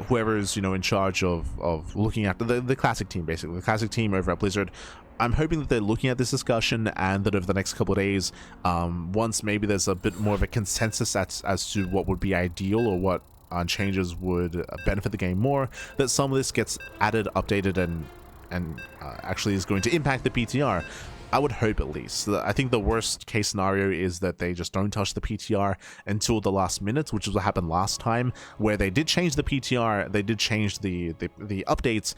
whoever's in charge of looking after the classic team, basically the classic team over at Blizzard. I'm hoping that they're looking at this discussion, and that over the next couple of days, once maybe there's a bit more of a consensus as to what would be ideal or what changes would benefit the game more, that some of this gets added, updated, and actually is going to impact the PTR. I would hope, at least. I think the worst case scenario is that they just don't touch the PTR until the last minute, which is what happened last time, where they did change the PTR, they did change the updates,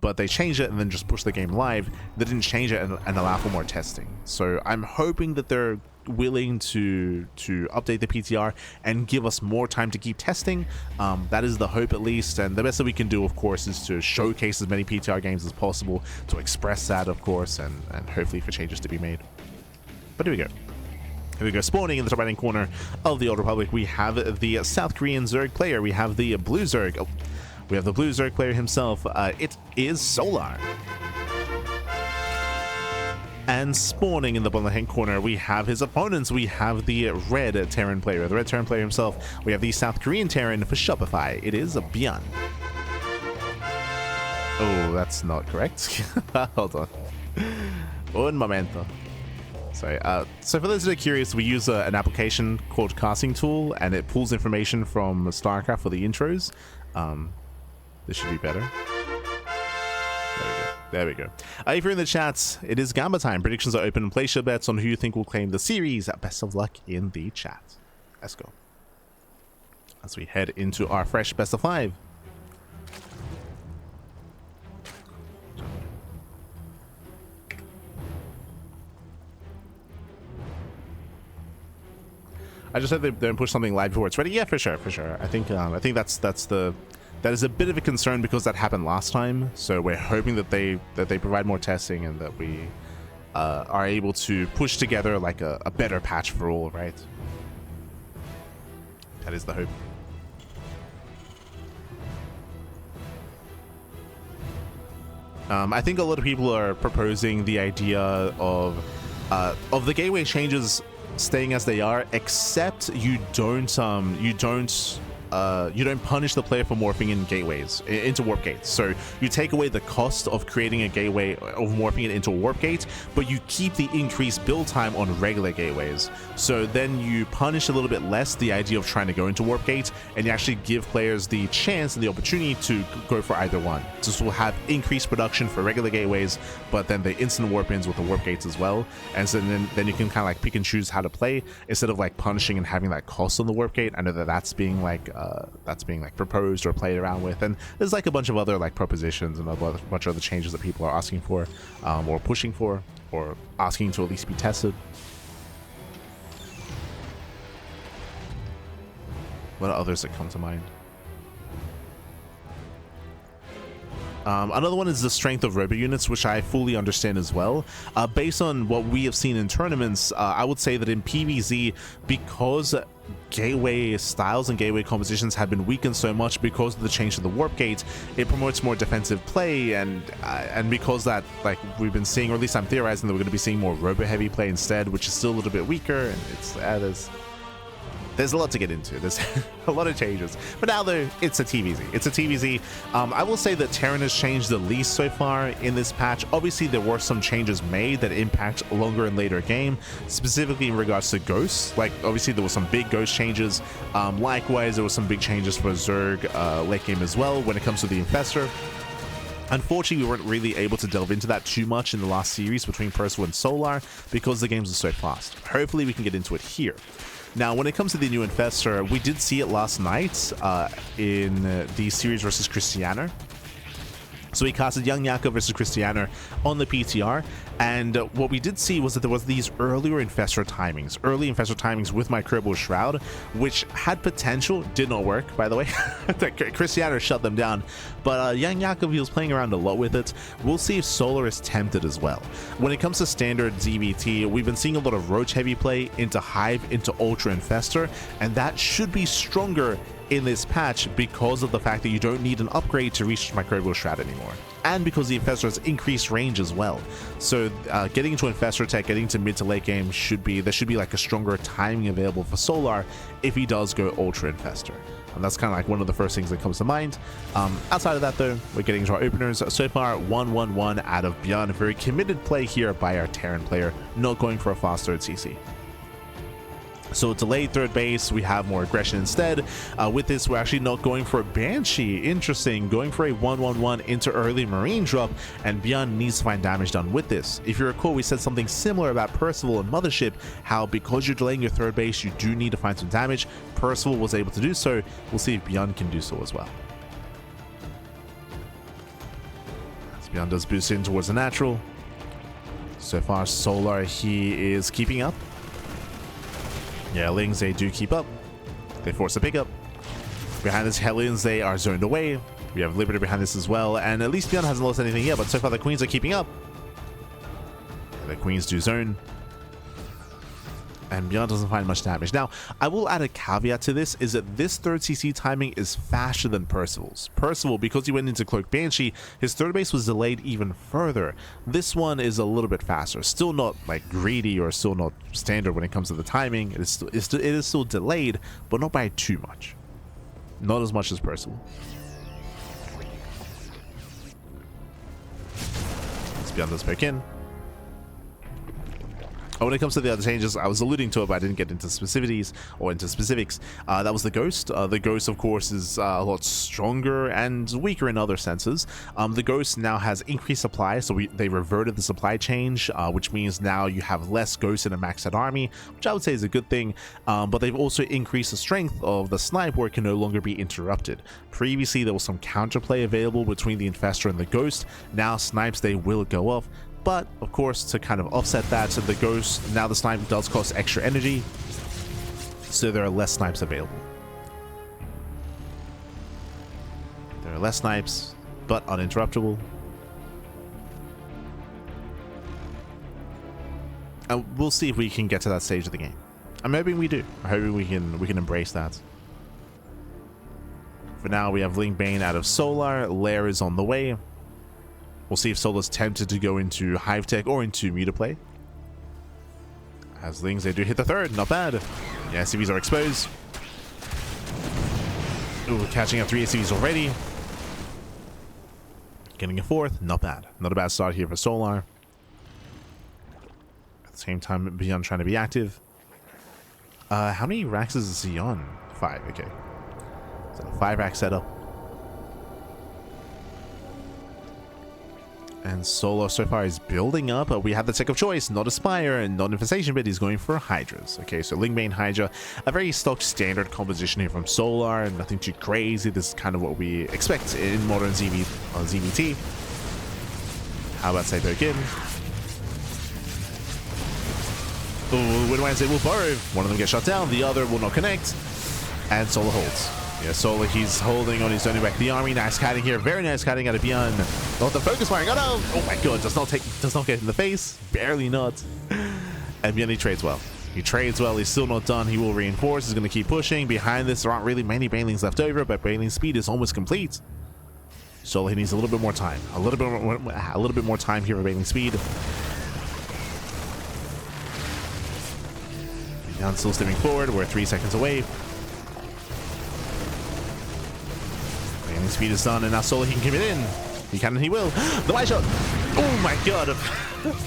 but they changed it and then just pushed the game live. They didn't change it and allow for more testing. So I'm hoping that they're willing to update the PTR and give us more time to keep testing. That is the hope, at least, and the best that we can do, of course, is to showcase as many PTR games as possible, to express that, of course, and hopefully for changes to be made. But here we go. Spawning in the top right hand corner of the Old Republic, we have the South Korean Zerg player. We have the blue Zerg. We have the blue Zerg player himself. It is Solar. And spawning in the bottom right-hand corner, we have his opponents. We have the red Terran player, the red Terran player himself. We have the South Korean Terran for Shopify. It is a ByuN. Oh, that's not correct. Hold on. Un momento. Sorry. So for those that are curious, we use an application called Casting Tool, and it pulls information from StarCraft for the intros. This should be better. There we go. If you're in the chat, it is Gamba time. Predictions are open. Place your bets on who you think will claim the series. Best of luck in the chat. Let's go. As we head into our fresh best of 5. I just hope they don't push something live before it's ready. Yeah, for sure. I think that is a bit of a concern because that happened last time. So we're hoping that they provide more testing and that we are able to push together like a better patch for all, right? That is the hope. I think a lot of people are proposing the idea of the gateway changes staying as they are, except you don't punish the player for morphing in gateways into warp gates. So you take away the cost of creating a gateway, of morphing it into a warp gate, but you keep the increased build time on regular gateways. So then you punish a little bit less the idea of trying to go into warp gate, and you actually give players the chance and the opportunity to go for either one. So this will have increased production for regular gateways, but then the instant warp ins with the warp gates as well. And so then you can kind of like pick and choose how to play instead of like punishing and having that cost on the warp gate. I know that that's being like proposed or played around with, and there's like a bunch of other like propositions and a bunch of other changes that people are asking for, or pushing for, or asking to at least be tested. What are others that come to mind? Another one is the strength of robo units, which I fully understand as well. Based on what we have seen in tournaments, I would say that in PvZ, because gateway styles and gateway compositions have been weakened so much because of the change to the warp gate, it promotes more defensive play, and because that, like we've been seeing, or at least I'm theorizing that we're going to be seeing more robo heavy play instead, which is still a little bit weaker, and it's there's a lot to get into. There's a lot of changes. But now, though, it's a TvZ. It's a TvZ. I will say that Terran has changed the least so far in this patch. Obviously, there were some changes made that impact longer and later game, specifically in regards to Ghosts. Like, obviously, there were some big Ghost changes. Likewise, there were some big changes for Zerg late game as well when it comes to the Infestor. Unfortunately, we weren't really able to delve into that too much in the last series between Percival and Solar because the games are so fast. Hopefully, we can get into it here. Now, when it comes to the new Infestor, we did see it last night in the series versus Christianer. So we casted Young Yaka versus Christianer on the PTR, and what we did see was that there was these early Infestor timings with my Kerbal Shroud, which had potential, did not work, by the way. Christianer shut them down, but Young Yakov, he was playing around a lot with it. We'll see if Solar is tempted as well. When it comes to standard ZVT, we've been seeing a lot of Roach heavy play into Hive, into Ultra Infestor, and that should be stronger in this patch because of the fact that you don't need an upgrade to reach Microbial Shroud anymore, and because the Infestor has increased range as well. So getting into Infestor tech, getting to mid to late game there should be like a stronger timing available for Solar if he does go Ultra Infestor. And that's kind of like one of the first things that comes to mind. Outside of that though, we're getting into our openers. So far 1-1-1 out of ByuN. Very committed play here by our Terran player, not going for a fast third CC. So delayed third base, we have more aggression instead. With this, we're actually not going for a Banshee. Interesting, going for a 1-1-1 into early Marine drop, and ByuN needs to find damage done with this. If you recall, we said something similar about Percival and Mothership, how because you're delaying your third base, you do need to find some damage. Percival was able to do so. We'll see if ByuN can do so as well. As ByuN does boost in towards the natural. So far, Solar, he is keeping up. Yeah, Lings, they do keep up. They force a pickup. Behind this, Hellions, they are zoned away. We have Liberty behind this as well. And at least ByuN hasn't lost anything yet, but so far the Queens are keeping up. The Queens do zone. And ByuN doesn't find much damage. Now, I will add a caveat to this, is that this third CC timing is faster than Percival's. Percival, because he went into Cloak Banshee, his third base was delayed even further. This one is a little bit faster. Still not like greedy or still not standard when it comes to the timing. It is still delayed, but not by too much. Not as much as Percival. Let's ByuN does back in. When it comes to the other changes, I was alluding to it, but I didn't get into specificities. That was the Ghost. The Ghost, of course, is a lot stronger and weaker in other senses. The Ghost now has increased supply, so they reverted the supply change, which means now you have less Ghosts in a maxed out army, which I would say is a good thing. But they've also increased the strength of the Snipe, where it can no longer be interrupted. Previously, there was some counterplay available between the Infestor and the Ghost. Now, Snipes, they will go off. But, of course, to kind of offset that, so the Ghost, now the Snipe does cost extra energy, so there are less Snipes available. There are less Snipes, but uninterruptible. And we'll see if we can get to that stage of the game. I'm hoping we do. I'm hoping we can embrace that. For now, we have Ling Bane out of Solar. Lair is on the way. We'll see if Solar's tempted to go into Hive Tech or into Mutaplay. As Lings, they do hit the third. Not bad. Yeah, SCVs are exposed. Ooh, catching up 3 SCVs already. Getting a fourth. Not bad. Not a bad start here for Solar. At the same time, ByuN trying to be active. How many racks is he on? 5. Okay. So 5 rack setup. And Solar so far is building up. We have the tech of choice, not Aspire and not Infestation Bit. He's going for Hydras. Okay, so Ling Bane Hydra, a very stock standard composition here from Solar. Nothing too crazy. This is kind of what we expect in modern ZVT. How about say poke in? Oh, when Wednesday will burrow. One of them gets shot down, the other will not connect. And Solar holds. Yeah, Solar, he's holding on his own back the army. Nice kiting here. Very nice kiting out of ByuN. Not the focus firing. Oh no! Oh my god, does not get in the face. Barely not. And ByuN, he trades well. He trades well. He's still not done. He will reinforce. He's going to keep pushing. Behind this, there aren't really many Banelings left over, but Baneling speed is almost complete. Solar, he needs a little bit more time. A little bit more time here for Baneling speed. ByuN still stepping forward. We're 3 seconds away. Speed is done, and now Solar, he can keep it in. He can and he will. The mine shot. Oh my god.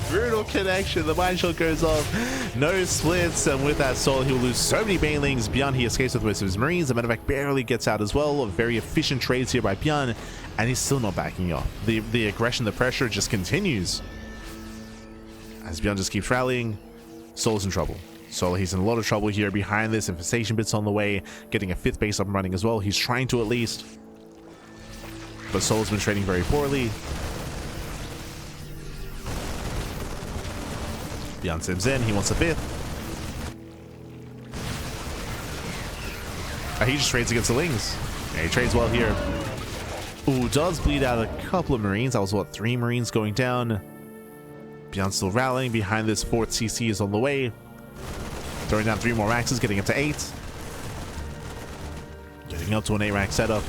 Brutal connection. The mine shot goes off. No splits, and with that, Solar, he'll lose so many Banelings. ByuN, he escapes with most of his Marines. The medevac barely gets out as well. Very efficient trades here by ByuN, and he's still not backing off. The aggression, the pressure just continues. As ByuN just keeps rallying, Solar's in trouble. Solar, he's in a lot of trouble here. Behind this, Infestation Bit's on the way. Getting a 5th base up and running as well. He's trying to at least. But Solar's been trading very poorly. ByuN sims in. He wants a 5th. He just trades against the Lings. Yeah, he trades well here. Ooh, does bleed out a couple of Marines. That was, what, 3 Marines going down. ByuN still rallying. Behind this, 4th CC is on the way. Throwing down 3 more axes, getting up to 8. Getting Waking up to an 8-rank setup.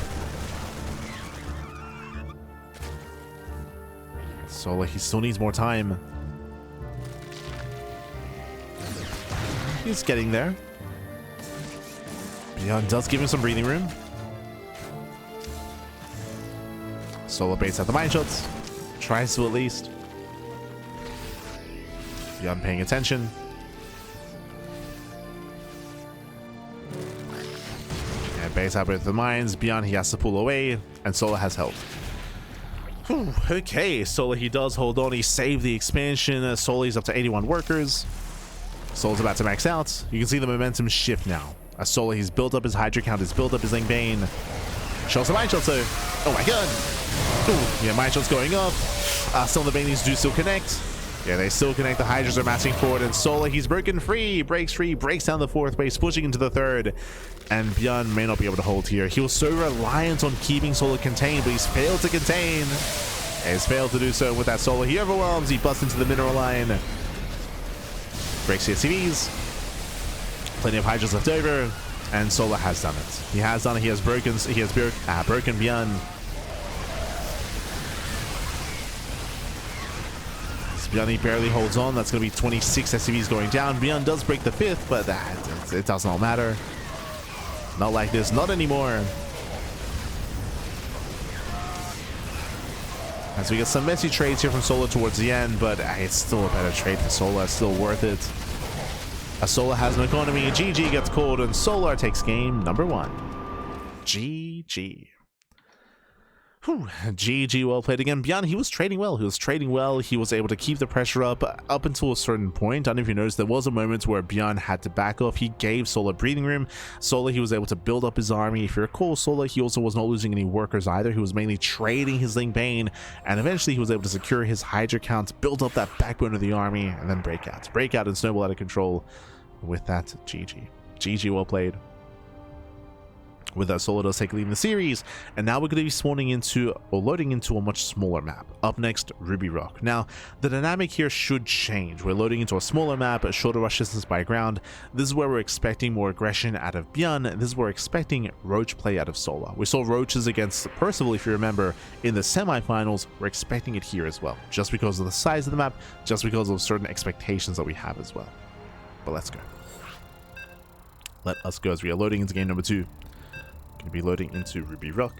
Solar, he still needs more time. He's getting there. ByuN does give him some breathing room. Solar baits out the mine shots. Tries to at least. ByuN paying attention. And baits out with the mines. ByuN, he has to pull away. And Solar has help. Whew, okay, Solar, he does hold on. He saved the expansion. Solar, he's up to 81 workers. Solar's about to max out. You can see the momentum shift now. Solar, he's built up his Hydra count. He's built up his Link Bane. Shows the mine shot, so... Oh my god! Ooh, yeah, mine shot's going up. Still the Banies do still connect. Yeah, they still connect. The Hydras are massing forward, and Solar, he's broken free, breaks down the 4th base, pushing into the 3rd. And ByuN may not be able to hold here. He was so reliant on keeping Solar contained, but he's failed to contain. He's failed to do so with that Solar. He overwhelms, he busts into the mineral line. Breaks the SCVs. Plenty of Hydras left over, and Solar has done it. He has done it. He has broken ByuN. ByuN, he barely holds on. That's going to be 26 SCVs going down. ByuN does break the 5th, but it does not matter. Not like this. Not anymore. As we get some messy trades here from Solar towards the end, but it's still a better trade for Solar. It's still worth it. Solar has no economy. GG gets called, and Solar takes game number 1. GG. Whew. GG, well played again. ByuN, he was trading well. He was able to keep the pressure up until a certain point. I don't know if you noticed, there was a moment where ByuN had to back off. He gave Solar breathing room. Solar, he was able to build up his army. If you recall, Solar, he also was not losing any workers either. He was mainly trading his Link Bane, and eventually he was able to secure his Hydra count, build up that backbone of the army, and then break out and snowball out of control. With that, GG, well played. With that, Solar does take a lead in the series, and now we're going to be spawning into or loading into a much smaller map. Up next, Ruby Rock. Now, the dynamic here should change. We're loading into a smaller map, a shorter rush distance by ground. This is where we're expecting more aggression out of ByuN. This is where we're expecting Roach play out of Solar. We saw Roaches against Percival, if you remember, in the semifinals. We're expecting it here as well, just because of the size of the map, just because of certain expectations that we have as well. But let's go. Let us go as we are loading into game number 2. Going to be loading into Ruby Rock.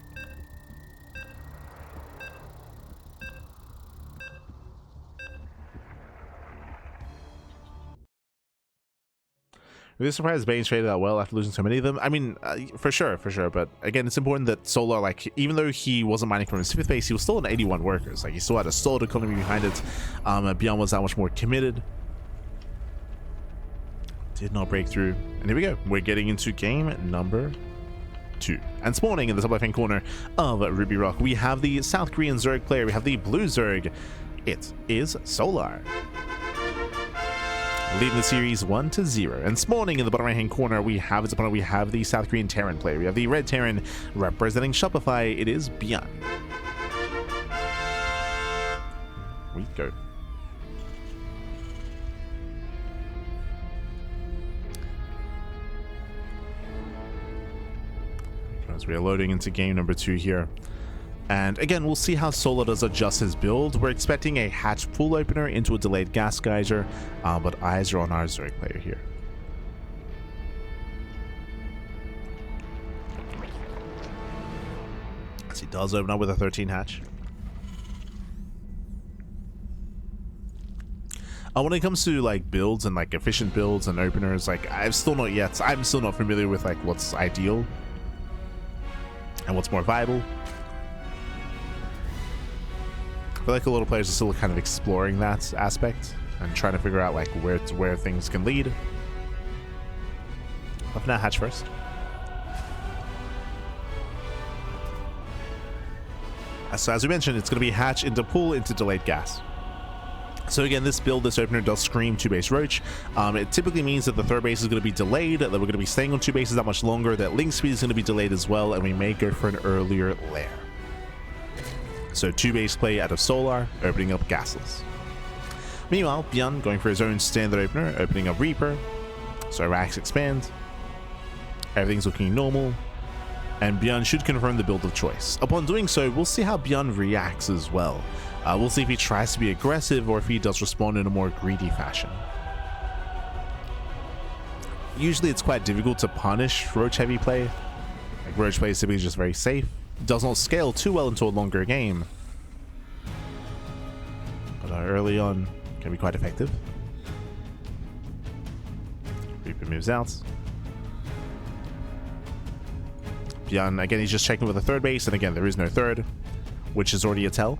Really surprised Bane's traded out well after losing so many of them. I mean, for sure. But again, it's important that Solar, like, even though he wasn't mining from his 5th base, he was still on 81 workers. Like, he still had a solid economy behind it. ByuN was that much more committed. Did not break through. And here we go. We're getting into game number 2. And spawning in the top left-hand corner of Ruby Rock, we have the South Korean Zerg player. We have the blue Zerg. It is Solar. Leading the series 1-0. And spawning in the bottom right-hand corner, we have its opponent. We have the South Korean Terran player. We have the red Terran representing Shopify. It is ByuN. We go. As we are loading into game number 2 here. And again, we'll see how Solar does adjust his build. We're expecting a hatch pool opener into a delayed gas geyser, but eyes are on our Zerg player here. As he does open up with a 13 hatch. When it comes to like builds and like efficient builds and openers, like I'm still not familiar with like what's ideal and what's more viable. I feel like a lot of players are still kind of exploring that aspect and trying to figure out like where things can lead. Up now, hatch first. So as we mentioned, it's going to be hatch into pool into delayed gas. So again, this build, this opener does scream 2-base Roach. It typically means that the 3rd base is going to be delayed, that we're going to be staying on 2 bases that much longer, that link speed is going to be delayed as well, and we may go for an earlier lair. So 2-base play out of Solar, opening up gasless. Meanwhile, ByuN going for his own standard opener, opening up Reaper. So racks expand. Everything's looking normal. and ByuN should confirm the build of choice. Upon doing so, we'll see how ByuN reacts as well. We'll see if he tries to be aggressive or if he does respond in a more greedy fashion. Usually it's quite difficult to punish roach heavy play. Like, roach play is typically just very safe, does not scale too well into a longer game, but early on can be quite effective. Reaper moves out. ByuN, again, he's just checking with the third base, and again, there is no third, which is already a tell.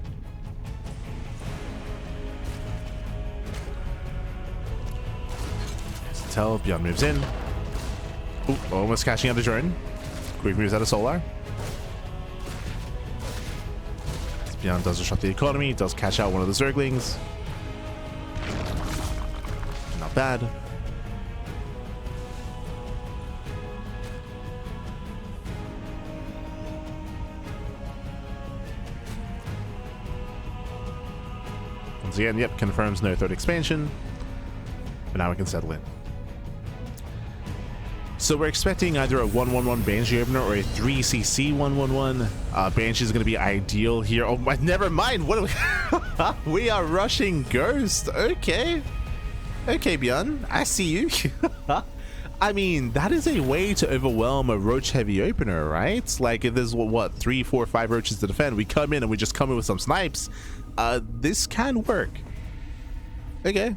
ByuN moves in. Ooh, almost catching out a drone. Quick moves out of Solar. ByuN does disrupt the economy, does catch out one of the Zerglings. Not bad. Once again, yep, confirms no third expansion. But now we can settle in. So we're expecting either a 1-1-1 Banshee opener or a 3CC 1-1-1. Banshee is going to be ideal here. Oh, never mind. What are we? We are rushing Ghost. Okay. Okay, ByuN. I see you. I mean, that is a way to overwhelm a roach heavy opener, right? Like, if there's, what, 3, 4, 5 roaches to defend, we come in and we just come in with some snipes. This can work. Okay.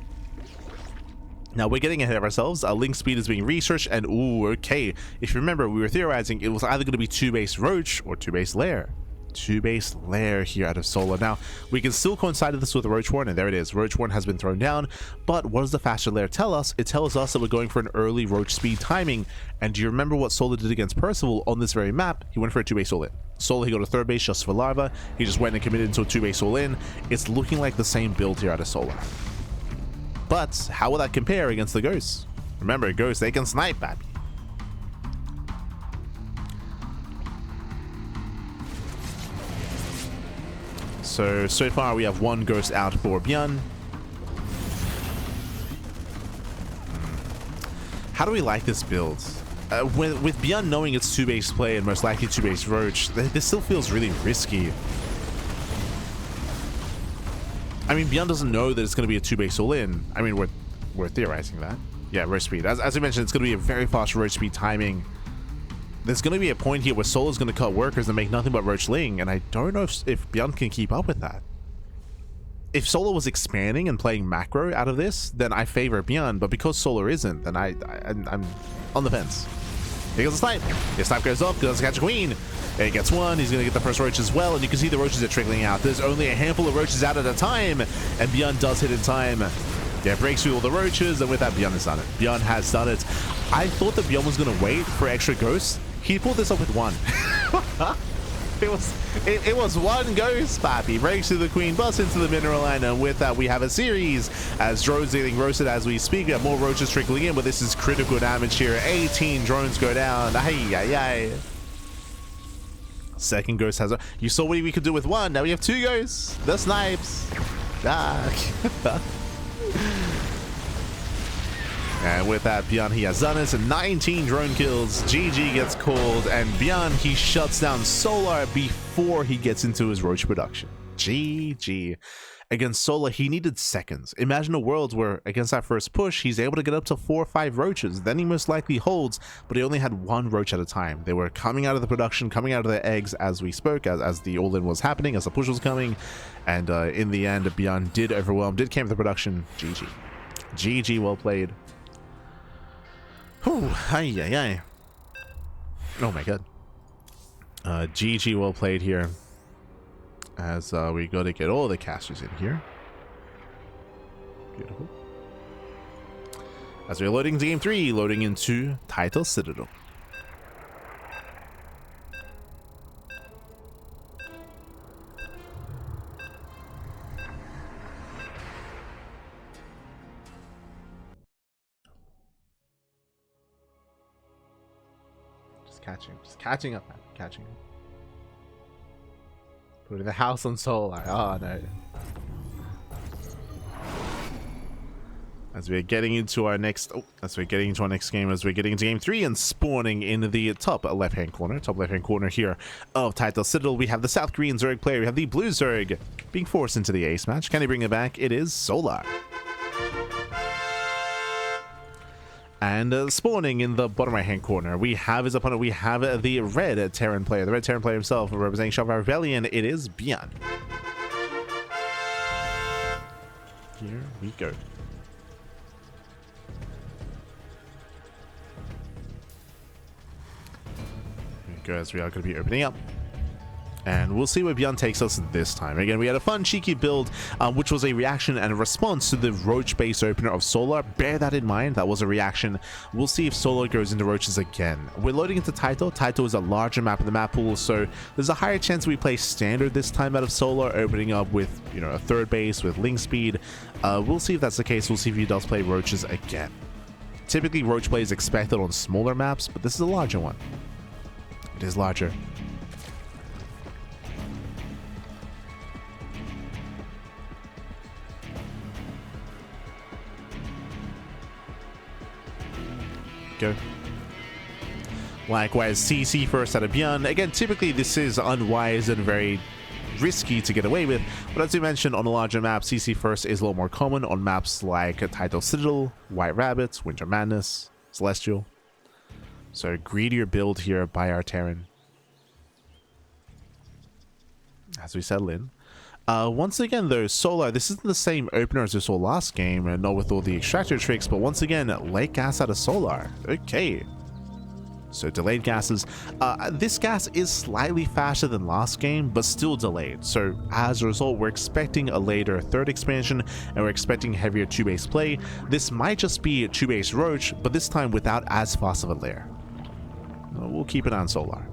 Now we're getting ahead of ourselves. Link speed is being researched, and ooh, okay. If you remember, we were theorizing it was either going to be 2-base Roach or 2-base Lair. 2-base Lair here out of Solar. Now, we can still coincide this with Roach Warren, and there it is. Roach Warren has been thrown down, but what does the faster Lair tell us? It tells us that we're going for an early Roach speed timing, and do you remember what Solar did against Percival on this very map? He went for a 2-base all-in. Solar, he got a 3rd base just for Larva. He just went and committed into a 2-base all-in. It's looking like the same build here out of Solar. But how will that compare against the Ghosts? Remember, Ghosts, they can snipe, baby. So far we have 1 Ghost out for ByuN. How do we like this build? With ByuN knowing it's 2-base play and most likely 2-base Roach, this still feels really risky. I mean, ByuN doesn't know that it's going to be a 2-base all-in. I mean, we're theorizing that. Yeah, Roach speed. As I mentioned, it's going to be a very fast Roach speed timing. There's going to be a point here where Solar's going to cut workers and make nothing but Roach Ling, and I don't know if ByuN can keep up with that. If Solar was expanding and playing macro out of this, then I favor ByuN, but because Solar isn't, then I'm on the fence. Here goes the snipe. His snipe goes up, goes to catch a queen. He gets one. He's going to get the first roach as well, and you can see the roaches are trickling out. There's only a handful of roaches out at a time, and ByuN does hit in time. Yeah, breaks through all the roaches, and with that, ByuN has done it. ByuN has done it. I thought that ByuN was going to wait for extra ghosts. He pulled this up with 1. It was 1 ghost, papi. Breaks through the queen, busts into the mineral line, and with that, we have a series as drones getting roasted as we speak. We have more roaches trickling in, but this is critical damage here. 18 drones go down. Ay, ay, ay. Second ghost has a... You saw what we could do with 1. Now we have 2 ghosts. The snipes. Ah. And with that, ByuN, he has done it. So 19 drone kills. GG gets called. And ByuN, he shuts down Solar before he gets into his roach production. GG. Against Solar, he needed seconds. Imagine a world where, against that first push, he's able to get up to 4 or 5 roaches. Then he most likely holds, but he only had 1 roach at a time. They were coming out of the production, coming out of their eggs as we spoke, as the all-in was happening, as the push was coming. And in the end, ByuN did overwhelm, did camp the production. GG. GG, well played. Whew, ay, ay, ay. Oh my god. GG, well played here. As we got to get all the casters in here. Beautiful. As we're loading into game 3, loading into Title Citadel. Just catching up, man. Catching up. Putting the house on Solar. Oh no. As we're getting into our next game, as we're getting into game 3 and spawning in the top left-hand corner here of Title Citadel, we have the South Korean Zerg player, we have the Blue Zerg being forced into the ace match. Can he bring it back? It is Solar. And spawning in the bottom right-hand corner, we have his opponent. We have the red Terran player, himself, representing Shelfire Rebellion. It is ByuN. Here we go. As we are going to be opening up, and we'll see where ByuN takes us this time. Again, we had a fun cheeky build, which was a reaction and a response to the roach base opener of Solar. Bear that in mind, that was a reaction. We'll see if Solar goes into roaches again. We're loading into Title. Title is a larger map in the map pool, so there's a higher chance we play standard this time out of Solar, opening up with, you know, a third base with link speed. We'll see if that's the case. We'll see if he does play roaches again. Typically roach play is expected on smaller maps, but this is a larger one. It is larger. Go. Likewise, CC first out of ByuN. Again, typically this is unwise and very risky to get away with, but as we mentioned, on a larger map, CC first is a lot more common on maps like Title Citadel, White Rabbits, Winter Madness, Celestial. So greedier build here by our Terran as we settle in. Once again though, Solar, this isn't the same opener as we saw last game, and not with all the extractor tricks, but once again, late gas out of Solar. Okay. So delayed gases. This gas is slightly faster than last game, but still delayed. So as a result, we're expecting a later third expansion, and we're expecting heavier 2-base play. This might just be a 2-base roach, but this time without as fast of a lair. We'll keep it on Solar.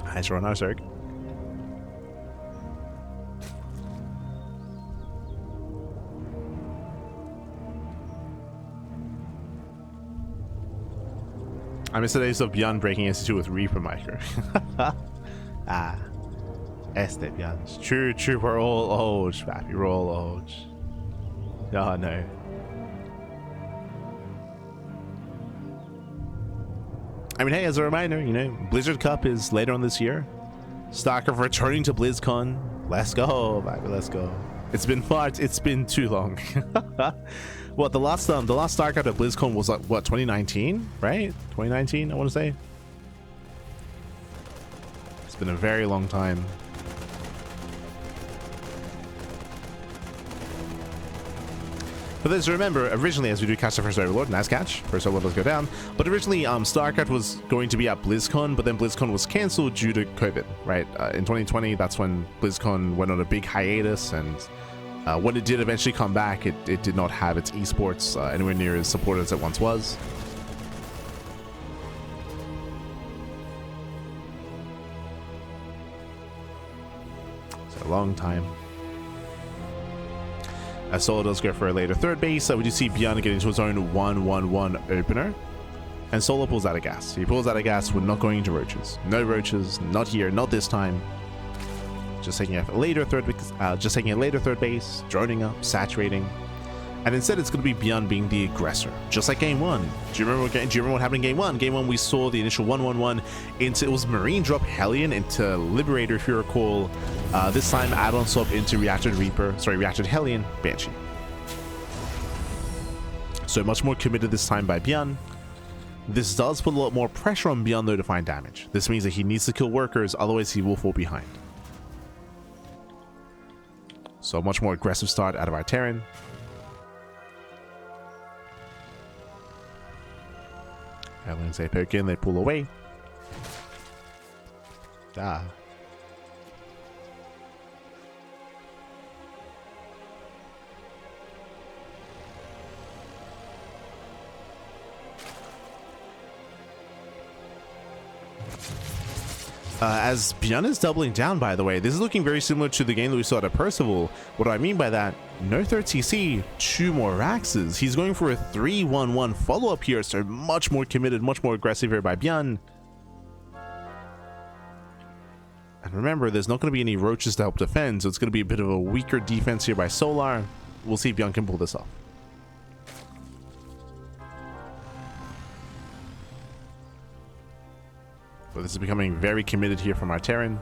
Nice run, our Zerg. I miss the days of ByuN breaking into with Reaper Micro. Este ByuN. True, we're all old, Pappy. We're all old. Oh, no. I mean, hey, as a reminder, you know, Blizzard Cup is later on this year. StarCraft returning to BlizzCon. Let's go, baby, let's go. It's been far. It's been too long. What, the last StarCraft at BlizzCon was like, what, 2019, right? 2019, I want to say. It's been a very long time. But those to remember, originally, as we do catch the first Overlord, nice catch, first Overlord does go down, but originally StarCraft was going to be at BlizzCon, but then BlizzCon was cancelled due to COVID, right? In 2020, that's when BlizzCon went on a big hiatus, and when it did eventually come back, it did not have its esports anywhere near as supported as it once was. So a long time. Solo does go for a later third base. We do see ByuN getting into his own 1-1-1 opener. And Solo pulls out of gas. He pulls out of gas. We're not going into roaches. No roaches. Not here. Not this time. Just taking a later third base, droning up, saturating. And instead it's going to be ByuN being the aggressor. Just like game 1. Do you remember what happened in game 1? Game 1 we saw the initial 1-1-1 into, it was Marine drop Hellion into Liberator if you recall. This time add-on swap into Reacted Hellion, Banshee. So much more committed this time by ByuN. This does put a lot more pressure on ByuN though to find damage. This means that he needs to kill workers, otherwise he will fall behind. So much more aggressive start out of our Terran. Hellions, they poke in, they pull away. As ByuN is doubling down, by the way, this is looking very similar to the game that we saw at Percival. What do I mean by that? No third TC, 2 more Raxes. He's going for a 3-1-1 follow-up here, so much more committed, much more aggressive here by ByuN. And remember, there's not going to be any roaches to help defend, so it's going to be a bit of a weaker defense here by Solar. We'll see if ByuN can pull this off. But this is becoming very committed here from our Terran.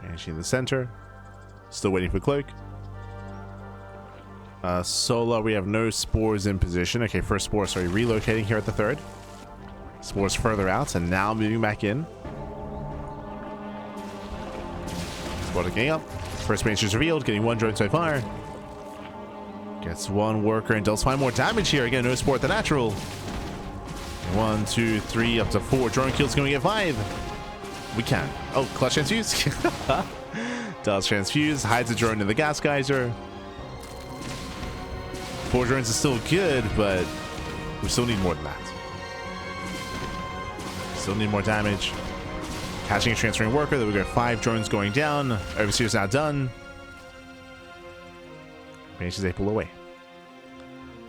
Banshee in the center. Still waiting for Cloak. Solar, we have no spores in position. Okay, first spore, sorry, relocating here at the third. Spores further out, and now moving back in. Spore getting up. First Banshee is revealed, getting one drone so far. Gets one worker and does find more damage here. Again, no spore at the natural. 1, 2, 3, up to 4. Drone kills, going to get 5. We can. Oh, clutch transfuse. Does transfuse, hides a drone in the gas geyser. 4 drones is still good, but we still need more than that. Still need more damage. Catching a transferring worker. Then we got 5 drones going down. Overseer's now done. Banshees, they pull away.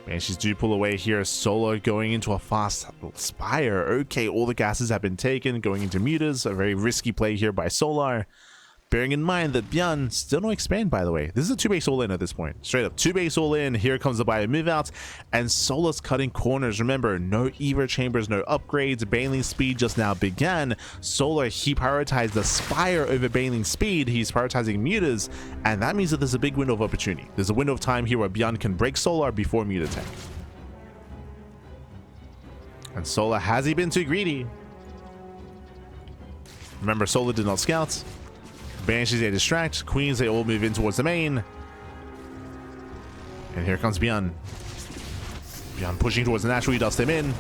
Banshees do pull away here. Solar going into a fast Spire. Okay, all the gases have been taken. Going into mutas. A very risky play here by Solar. Bearing in mind that ByuN still no expand, by the way. This is a 2-base all-in at this point. Straight up, 2-base all-in. Here comes the ByuN move-out. And Solar's cutting corners. Remember, no Evo chambers, no upgrades. Baneling speed just now began. Solar, he prioritized the Spire over Baneling speed. He's prioritizing mutas. And that means that there's a big window of opportunity. There's a window of time here where ByuN can break Solar before muta tech. And Solar, has he been too greedy? Remember, Solar did not scout. Banshees, they distract. Queens, they all move in towards the main. And here comes ByuN. ByuN pushing towards the natural. He does them in.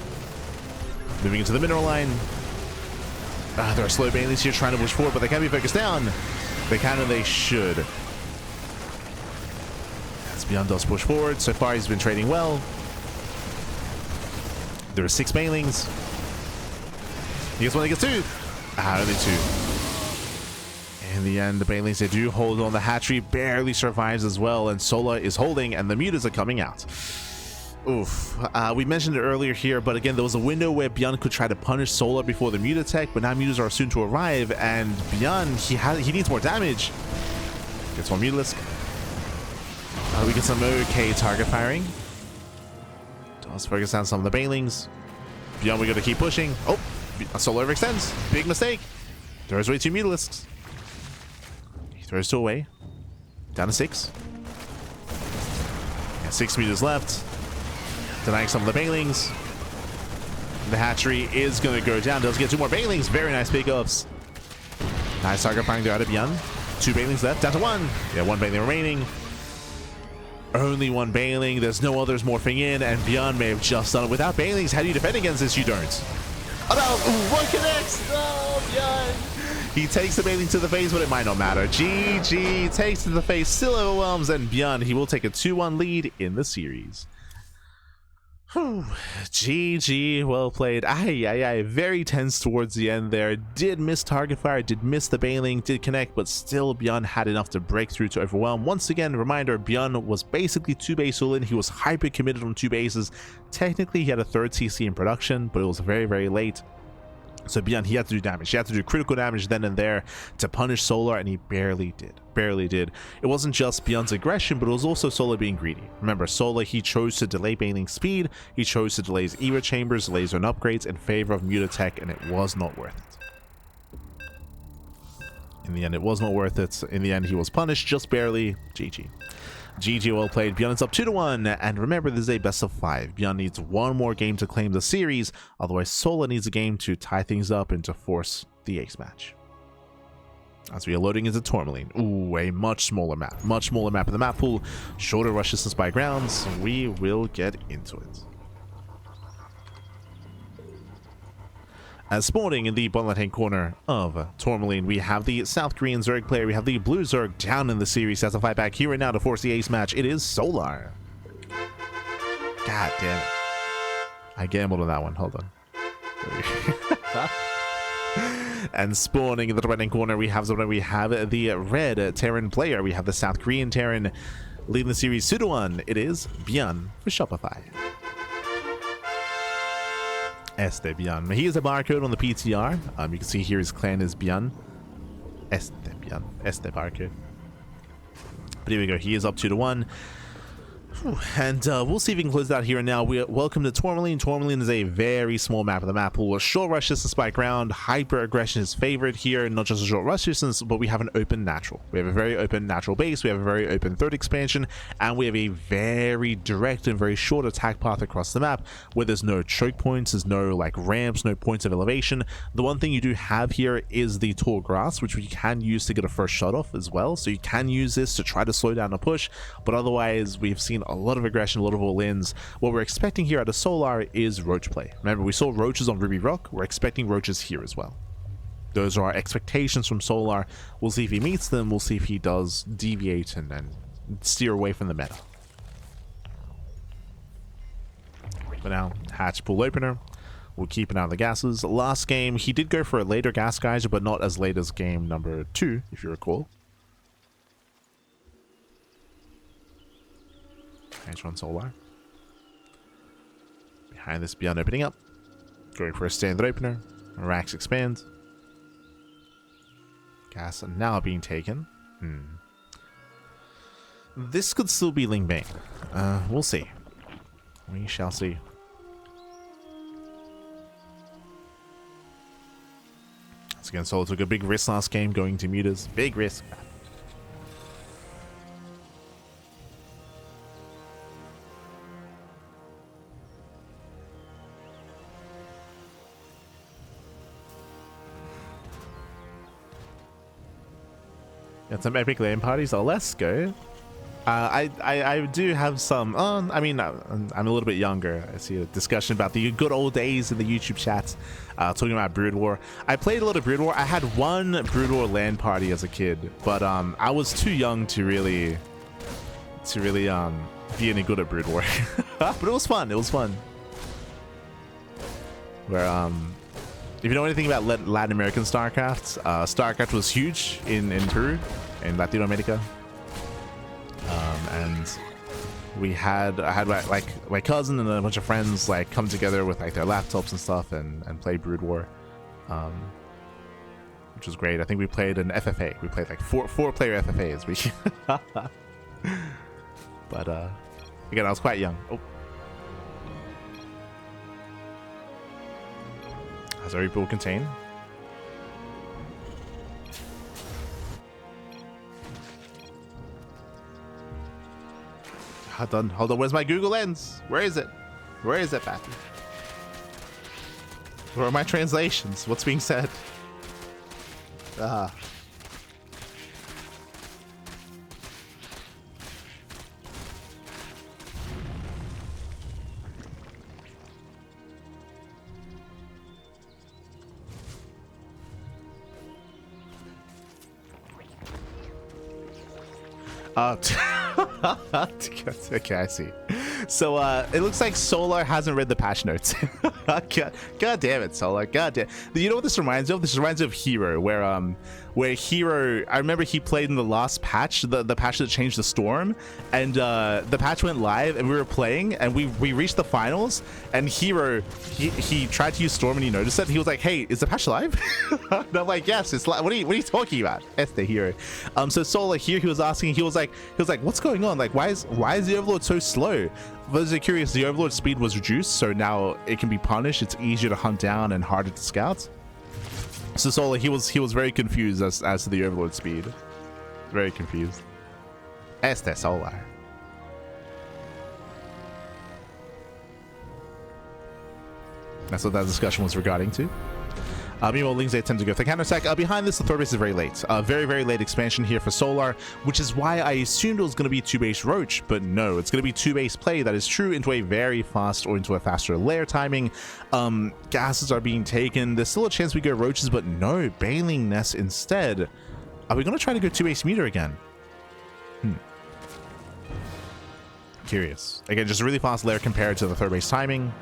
Moving into the mineral line. There are slow Baneleys here trying to push forward, but they can be focused down. They can and they should. As ByuN does push forward. So far, he's been trading well. There are 6 Banelings. He gets 1, he gets 2. Only 2. In the end, the Banelings, they do hold on. The hatchery barely survives as well, and Solar is holding, and the mutas are coming out. Oof. We mentioned it earlier here, but again, there was a window where ByuN could try to punish Solar before the muta tech, but now mutas are soon to arrive, and ByuN, he needs more damage. Gets one mutalisk. We get some okay target firing. Does focus on some of the Banelings. ByuN, we got to keep pushing. Oh, Solar overextends. Big mistake. There's way 2 mutalisks. Throws 2 away. Down to 6. And 6 meters left. Denying some of the Banelings. The hatchery is going to go down. Does get 2 more Banelings. Very nice pickups. Nice target firing there out of ByuN. 2 Banelings left. Down to 1. Yeah, 1 Baneling remaining. Only 1 Baneling. There's no others morphing in. And ByuN may have just done it without Banelings. How do you defend against this? You don't. Oh no! 1 connects! Oh, ByuN! He takes the Baneling to the face, but it might not matter. GG takes to the face, still overwhelms, and ByuN, he will take a 2-1 lead in the series. Whew. GG, well played. Very tense towards the end there. Did miss target fire, did miss the Baneling, did connect, but still ByuN had enough to break through to overwhelm. Once again, reminder, ByuN was basically 2-base all in. He was hyper committed on 2 bases. Technically, he had a 3rd CC in production, but it was very, very late. So ByuN, he had to do damage. He had to do critical damage then and there to punish Solar, and he barely did. Barely did. It wasn't just ByuN's aggression, but it was also Solar being greedy. Remember, Solar, he chose to delay Baneling speed. He chose to delay his Evo chambers, delays on upgrades in favor of muta tech, and it was not worth it. In the end, it was not worth it. In the end, he was punished just barely. GG. GG, well played. ByuN is up 2-1, and remember, this is a best of 5. ByuN needs 1 more game to claim the series, otherwise Solar needs a game to tie things up and to force the ace match. As we are loading into Tourmaline. Ooh, a much smaller map. Much smaller map in the map pool. Shorter rush distance by grounds. We will get into it. As spawning in the bottom left-hand corner of Tourmaline, we have the South Korean Zerg player. We have the Blue Zerg down in the series. Has to fight back here and now to force the ace match. It is Solar. God damn it. I gambled on that one. Hold on. And spawning in the right-hand corner, we have the red Terran player. We have the South Korean Terran leading the series 2-1. It is ByuN for Shopify. ByuN. He is a barcode on the PTR. You can see here his clan is ByuN. ByuN. Barcode. But here we go. He is up 2-1. And we'll see if we can close it out here and now. Welcome to Tourmaline. Tourmaline is a very small map of the map pool. A short rush distance by ground. Hyper aggression is favored here. Not just a short rush distance, but we have an open natural. We have a very open natural base. We have a very open third expansion. And we have a very direct and very short attack path across the map where there's no choke points. There's no like ramps, no points of elevation. The one thing you do have here is the tall grass, which we can use to get a first shot off as well. So you can use this to try to slow down a push. But otherwise, we've seen a lot of aggression, a lot of all-ins. What we're expecting here at a Solar is roach play. Remember, we saw roaches on Ruby Rock. We're expecting roaches here as well. Those are our expectations from Solar. We'll see if he meets them. We'll see if he does deviate and steer away from the meta. But now, hatch pool opener. We'll keep an eye on the gases. Last game, he did go for a later gas geyser, but not as late as game number 2, if you recall. On Solar. Behind this, ByuN opening up. Going for a standard opener. Racks expand. Gas now being taken. This could still be Ling Bang. We'll see. We shall see. Once again, Solar took a big risk last game going to mutas. Big risk. Got some epic LAN parties. Oh, let's go. I do have some. I mean, I'm a little bit younger. I see a discussion about the good old days in the YouTube chats, talking about Brood War. I played a lot of Brood War. I had one Brood War LAN party as a kid, but I was too young to really be any good at Brood War. But it was fun. It was fun. Where if you know anything about Latin American StarCraft, StarCraft was huge in Peru, in Latin America. And I had my cousin and a bunch of friends like come together with like their laptops and stuff and play Brood War, which was great. I think we played an FFA. We played like four player FFAs. But again, I was quite young. Oh. Has every pool contain? Hold on, where's my Google Lens? Where is it? Where is it, Patty? Where are my translations? What's being said? Okay, I see. So it looks like Solar hasn't read the patch notes. God damn it, Solar. God damn. You know what this reminds me of? This reminds me of Hero, where Hero, I remember he played in the last patch, the patch that changed the storm, and the patch went live and we were playing and we reached the finals, and Hero, he tried to use storm and he noticed it. He was like, hey, is the patch live? And I'm like, yes, it's live. What are you talking about? That's the Hero. So Solar here, he was asking, he was like, what's going on? Like, why is the Overlord so slow? For those who are curious, the Overlord speed was reduced, so now it can be punished. It's easier to hunt down and harder to scout. So Solar, he was very confused as to the Overlord speed. Very confused. Este Solar. That's what that discussion was regarding to. Meanwhile, Lings attempt to go for the counterattack. Behind this, the third base is very late. Very, very late expansion here for Solar, which is why I assumed it was going to be 2-base Roach, but no, it's going to be 2-base play. That is true into a very fast or into a faster lair timing. Gases are being taken. There's still a chance we go Roaches, but no, Baneling Nest instead. Are we going to try to go 2-base meter again? Curious. Again, just a really fast lair compared to the third base timing.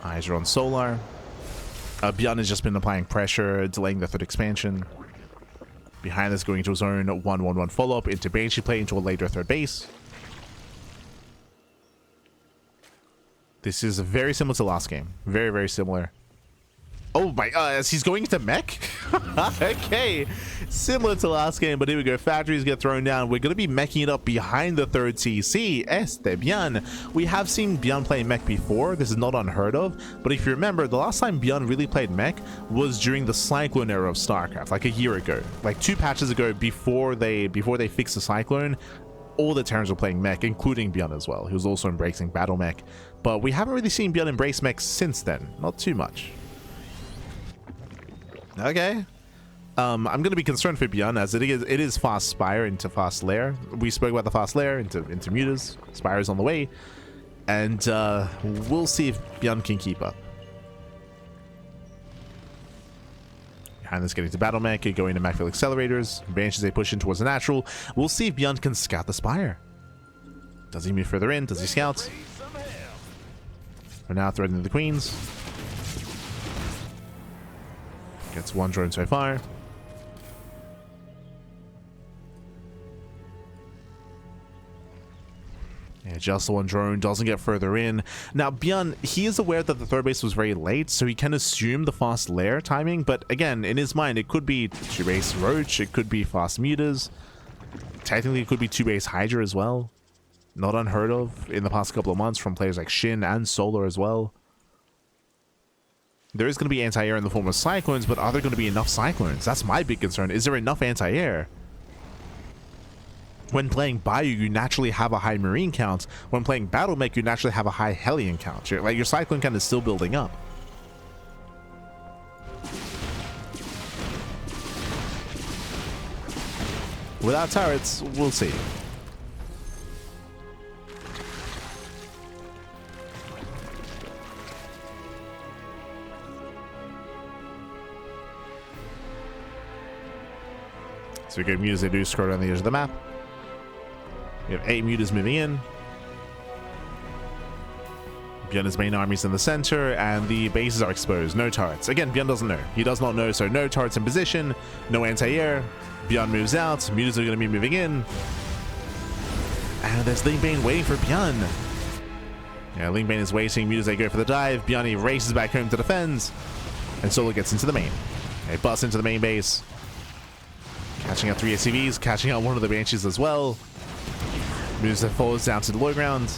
Eyes are on Solar. ByuN has just been applying pressure, delaying the third expansion. Behind this, going into his own 1-1-1 follow-up into Banshee play into a later third base. This is very similar to last game. Very, very similar. Oh my, as he's going into mech? Okay, similar to last game, but here we go. Factories get thrown down. We're going to be meching it up behind the third CC, ByuN. We have seen ByuN play mech before. This is not unheard of, but if you remember, the last time ByuN really played mech was during the Cyclone era of StarCraft, like a year ago. Like 2 patches ago, before they fixed the Cyclone, all the Terrans were playing mech, including ByuN as well. He was also embracing battle mech, but we haven't really seen ByuN embrace mech since then. Not too much. Okay. I'm going to be concerned for ByuN, as it is fast Spire into fast Lair. We spoke about the fast Lair into mutas. Spire is on the way, and we'll see if ByuN can keep up. Behind this, getting to battle mech, going to Macfield accelerators. Banshees they push in towards the natural. We'll see if ByuN can scout the Spire. Does he move further in? Does he scout? We're now threatening the queens. Gets 1 drone so far. Yeah, just the 1 drone, doesn't get further in. Now, ByuN, he is aware that the third base was very late, so he can assume the fast Lair timing, but again, in his mind, it could be 2 base Roach, it could be fast mutas. Technically, it could be 2 base Hydra as well. Not unheard of in the past couple of months from players like Shin and Solar as well. There is going to be anti-air in the form of Cyclones, but are there going to be enough Cyclones? That's my big concern. Is there enough anti-air? When playing ByuN, you naturally have a high Marine count. When playing Battle Mech, you naturally have a high Hellion count. Like, your Cyclone count is still building up. Without turrets, we'll see. So we go mutas, they do scroll down the edge of the map. We have 8 mutas moving in. ByuN's main army's in the center, and the bases are exposed. No turrets. Again, ByuN doesn't know. He does not know, so no turrets in position, no anti-air. ByuN moves out. Mutas are going to be moving in. And there's Lingbane waiting for ByuN. Yeah, Lingbane is waiting. Mutas, they go for the dive. ByuN, he races back home to defend. And Solo gets into the main. They bust into the main base. Catching out 3 SCVs, catching out 1 of the Banshees as well. Moves that falls down to the low ground.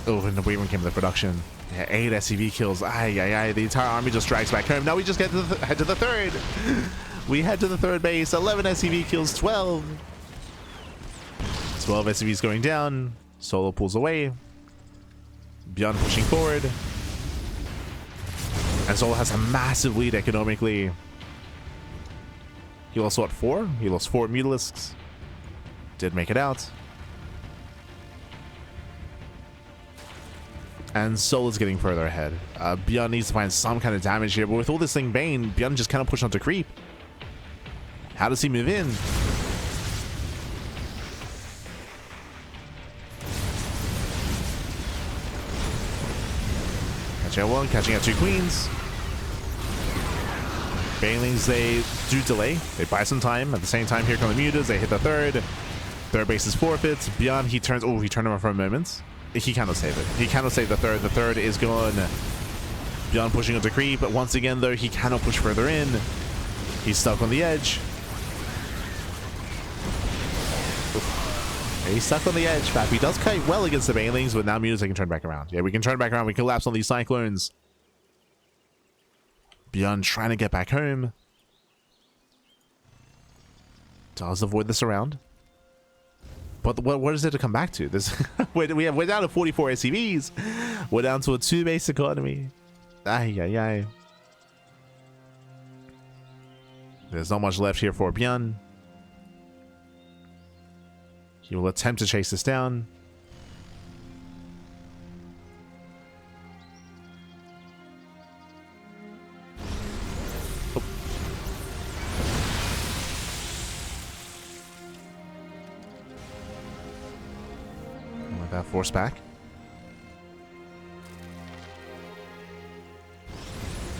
Oh, and the Wayward came to the production. Yeah, 8 SCV kills. The entire army just drags back home. Now we just get to head to the third. We head to the third base. 11 SCV kills 12. 12 SCVs going down. Solo pulls away. ByuN pushing forward. And Solo has a massive lead economically. He lost, what, 4? He lost 4 Mutalisks. Did make it out. And Solo's getting further ahead. ByuN needs to find some kind of damage here, but with all this thing Bane, ByuN just kind of pushed onto creep. How does he move in? Catching out 1, catching out 2 queens. Banelings, they do delay. They buy some time. At the same time, here come the mutas. They hit the third. Third base is forfeits. ByuN, he turns. Oh, he turned around for a moment. He cannot save it. He cannot save the third. The third is gone. ByuN pushing onto creep. But once again, though, he cannot push further in. He's stuck on the edge. He's stuck on the edge. Fappy does quite well against the Banelings, but now mutas, they can turn back around. Yeah, we can turn back around. We collapse on these Cyclones. ByuN trying to get back home. Does avoid this around. But what is there to come back to? This we're down to 44 SCVs. We're down to a 2 base economy. There's not much left here for ByuN. He will attempt to chase this down. That force back.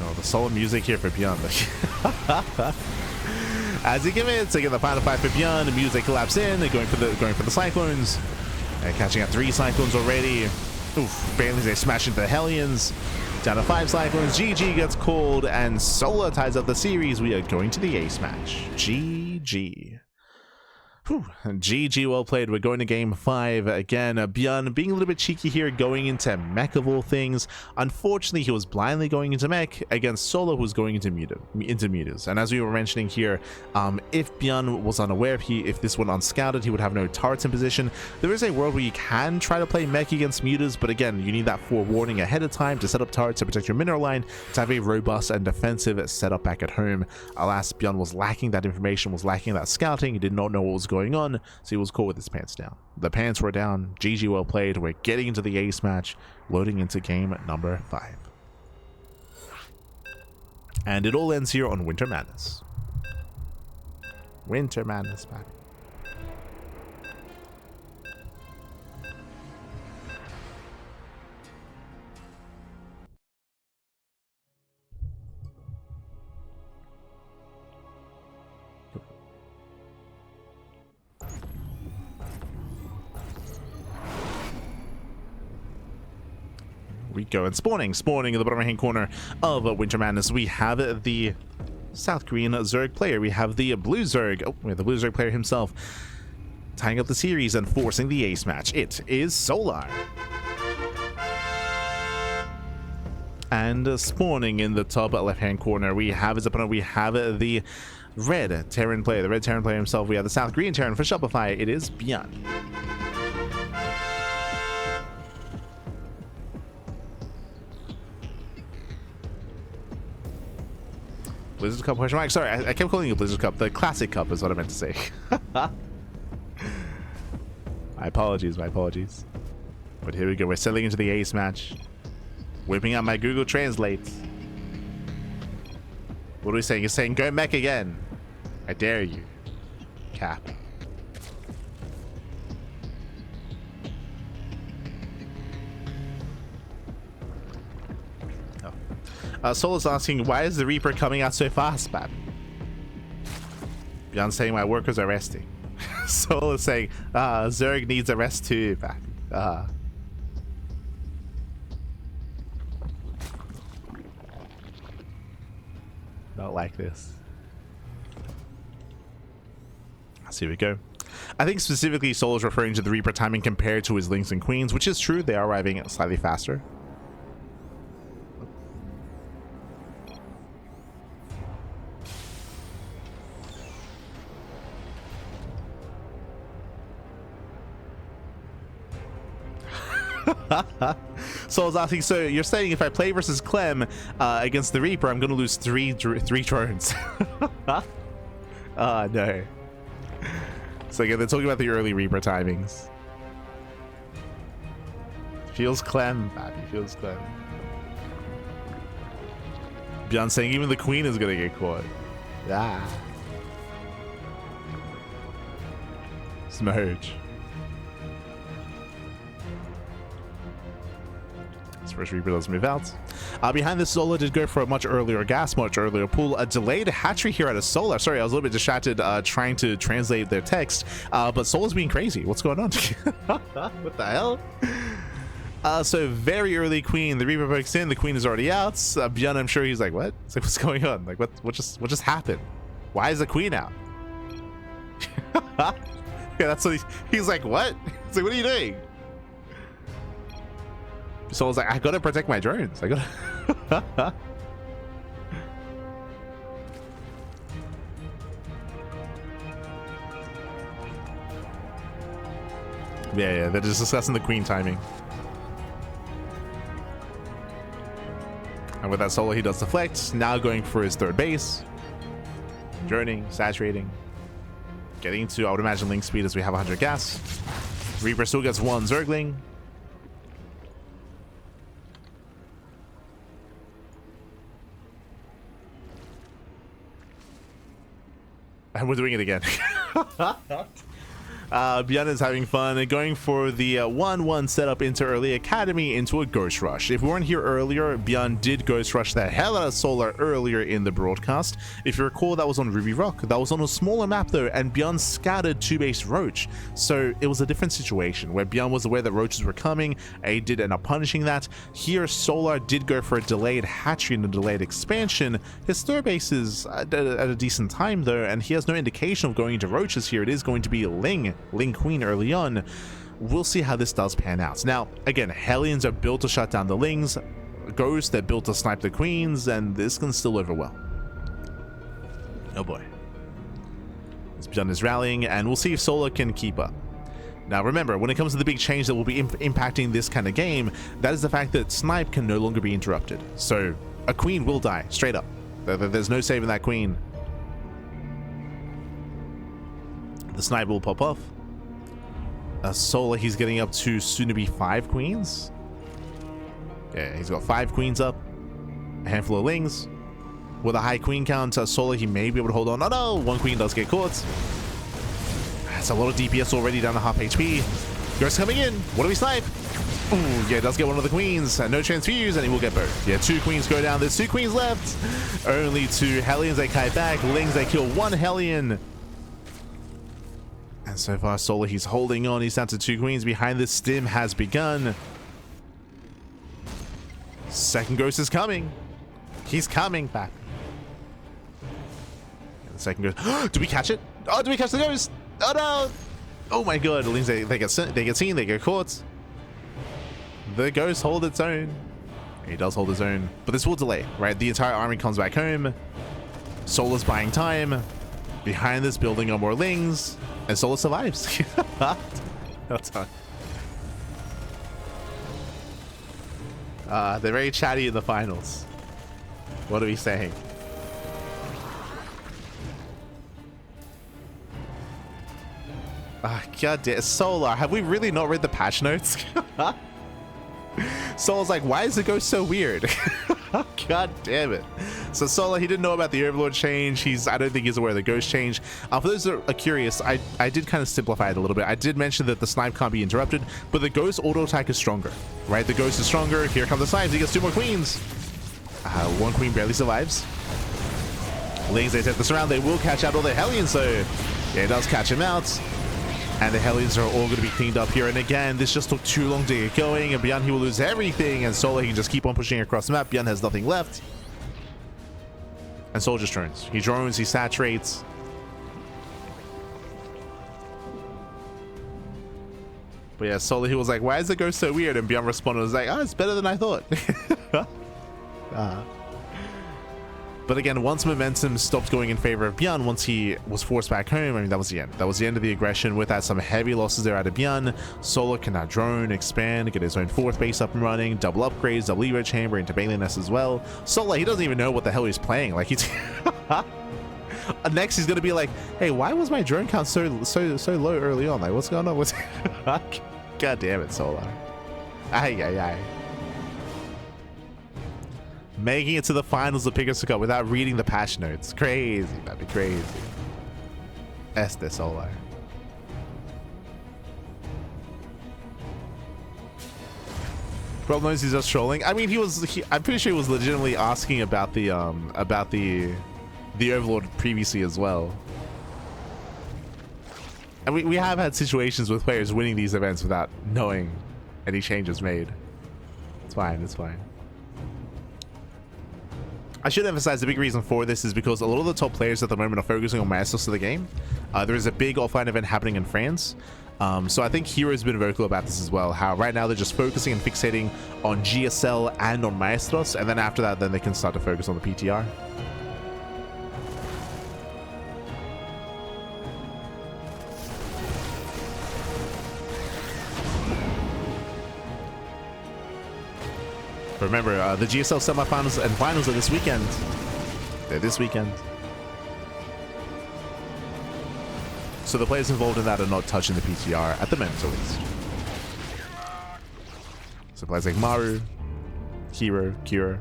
Oh, the solo music here for ByuN. As he commits, again the final 5 for ByuN. The music collapse in. They're going for the Cyclones. And catching out 3 Cyclones already. Oof, Bailey's a smash into the Hellions. Down to 5 Cyclones. GG gets called, and Solar ties up the series. We are going to the ace match. GG. Whew. GG, well played. We're going to game 5 again. ByuN being a little bit cheeky here, going into mech of all things. Unfortunately, he was blindly going into mech against Solo, who's going into mutas. And as we were mentioning here, if ByuN was unaware, if this went unscouted, he would have no turrets in position. There is a world where you can try to play mech against mutas, but again, you need that forewarning ahead of time to set up turrets to protect your mineral line, to have a robust and defensive setup back at home. Alas, ByuN was lacking that information, was lacking that scouting. He did not know what was going on, so he was caught with his pants down. The pants were down. GG, well played. We're getting into the ace match, loading into game number 5. And it all ends here on Winter Madness. Winter Madness, baby. We go, and spawning in the bottom right hand corner of Winter Madness, we have the South Korean Zerg player. We have the blue Zerg. Oh, we have the blue Zerg player himself tying up the series and forcing the ace match. It is Solar. And spawning in the top left hand corner, we have his opponent. We have the red Terran player, the red Terran player himself. We have the South Korean Terran for Shopify. It is ByuN. Blizzard Cup question mark? Sorry, I kept calling it Blizzard Cup. The Classic Cup is what I meant to say. My apologies, my apologies. But here we go. We're settling into the ace match. Whipping out my Google Translate. What are we saying? You're saying go mech again. I dare you. Cap. Solo's asking, why is the Reaper coming out so fast, man? ByuN saying my workers are resting. Solo's saying, Zerg needs a rest too, man. Not like this. So here we go. I think specifically Solo's referring to the Reaper timing compared to his Lings and Queens, which is true. They are arriving slightly faster. So I was asking, so you're saying if I play versus Clem against the Reaper, I'm gonna lose three turns? No. So again, they're talking about the early Reaper timings. Feels Clem, Babby, feels Clem. ByuN saying even the Queen is gonna get caught. Ah. Smurge. First Reaper does move out. Behind this, Solar did go for a much earlier gas, much earlier pull. A delayed hatchery here out of Solar. Sorry, I was a little bit distracted trying to translate their text, but Solar's being crazy. What's going on? What the hell? So very early Queen. The Reaper breaks in. The Queen is already out. ByuN, I'm sure he's like, what? It's like, what's going on? Like, what just happened? Why is the Queen out? Yeah, that's what he's like, what? It's like, what are you doing? So I was like, I gotta protect my drones. I gotta. Yeah, they're just discussing the Queen timing. And with that solo, he does deflect. Now going for his third base. Droning, saturating. Getting to, I would imagine, link speed as we have 100 gas. Reaper still gets one Zergling. And we're doing it again. ByuN is having fun and going for the 1-1 setup into early academy into a Ghost Rush. If we weren't here earlier, ByuN did Ghost Rush the hell out of Solar earlier in the broadcast. If you recall, that was on Ruby Rock. That was on a smaller map though, and ByuN scattered 2-base Roach. So it was a different situation where ByuN was aware that Roaches were coming, and he did end up punishing that. Here, Solar did go for a delayed hatchery and a delayed expansion. His third base is at a decent time though, and he has no indication of going into Roaches here. It is going to be Ling Queen early on. We'll see how this does pan out. Now, again, Hellions are built to shut down the Lings. Ghosts, they're built to snipe the Queens, and this can still over well. Oh boy. This ByuN is rallying, and we'll see if Solar can keep up. Now remember, when it comes to the big change that will be impacting this kind of game, that is the fact that Snipe can no longer be interrupted. So a Queen will die, straight up. There's no saving that Queen. The Snipe will pop off. Solar, he's getting up to soon to be 5 Queens. Yeah, he's got 5 Queens up. A handful of Lings. With a high Queen count, Solar, he may be able to hold on. Oh no, 1 Queen does get caught. That's a lot of DPS already down to half HP. Ghost coming in. What do we snipe? Ooh, yeah, does get one of the Queens. No transfuse, and he will get both. Yeah, 2 Queens go down. There's 2 Queens left. Only 2 Hellions, they kite back. Lings, they kill 1 Hellion. And so far, Solar, he's holding on. He's down to 2 Queens. Behind this, Stim has begun. Second Ghost is coming. He's coming back. And the second Ghost. Do we catch it? Oh, do we catch the Ghost? Oh no! Oh my god, the Lings, they get seen, they get caught. The Ghost hold its own. He does hold his own, but this will delay, right? The entire army comes back home. Solar's buying time. Behind this building are more Lings, and Solar survives. That's fine. They're very chatty in the finals. What are we saying? God damn, Solar, have we really not read the patch notes? Solar's like, why is the Ghost so weird? God damn it. So Solar, he didn't know about the Overlord change. I don't think he's aware of the Ghost change. For those that are curious, I did kind of simplify it a little bit. I did mention that the Snipe can't be interrupted, but the Ghost auto attack is stronger, right? The Ghost is stronger. Here come the Snipes. He gets 2 more Queens. 1 Queen barely survives. Lings, they take this around. They will catch out all the Hellions, so yeah, it does catch him out. And the Hellions are all going to be cleaned up here. And again, this just took too long to get going. And ByuN, he will lose everything. And Solar, he can just keep on pushing across the map. ByuN has nothing left. And Solar just drones. He drones, he saturates. But yeah, Solar, he was like, why is the Ghost so weird? And ByuN responded, was like, oh, it's better than I thought. But again, once momentum stopped going in favor of ByuN, once he was forced back home, I mean, that was the end. That was the end of the aggression. With that, some heavy losses there out of ByuN. Solar can now drone, expand, get his own 4th base up and running, double upgrades, double Evo chamber into Baliness as well. Solar, he doesn't even know what the hell he's playing. Like, he's... Next, he's going to be like, hey, why was my drone count so low early on? Like, what's going on? God damn it, Solar. Ay. Making it to the finals of PiGosaur Cup without reading the patch notes. Crazy, that'd be crazy. Este Solar. Problem is he's just trolling. I mean, I'm pretty sure he was legitimately asking about the Overlord previously as well. And we have had situations with players winning these events without knowing any changes made. It's fine, it's fine. I should emphasize the big reason for this is because a lot of the top players at the moment are focusing on Maestros of the game. There is a big offline event happening in France. So I think Hero's been vocal about this as well, how right now they're just focusing and fixating on GSL and on Maestros, and then after that, then they can start to focus on the PTR. Remember, the GSL semifinals and finals are this weekend. They're this weekend. So the players involved in that are not touching the PTR at the moment, at least. So players like Maru, Hero, Kira.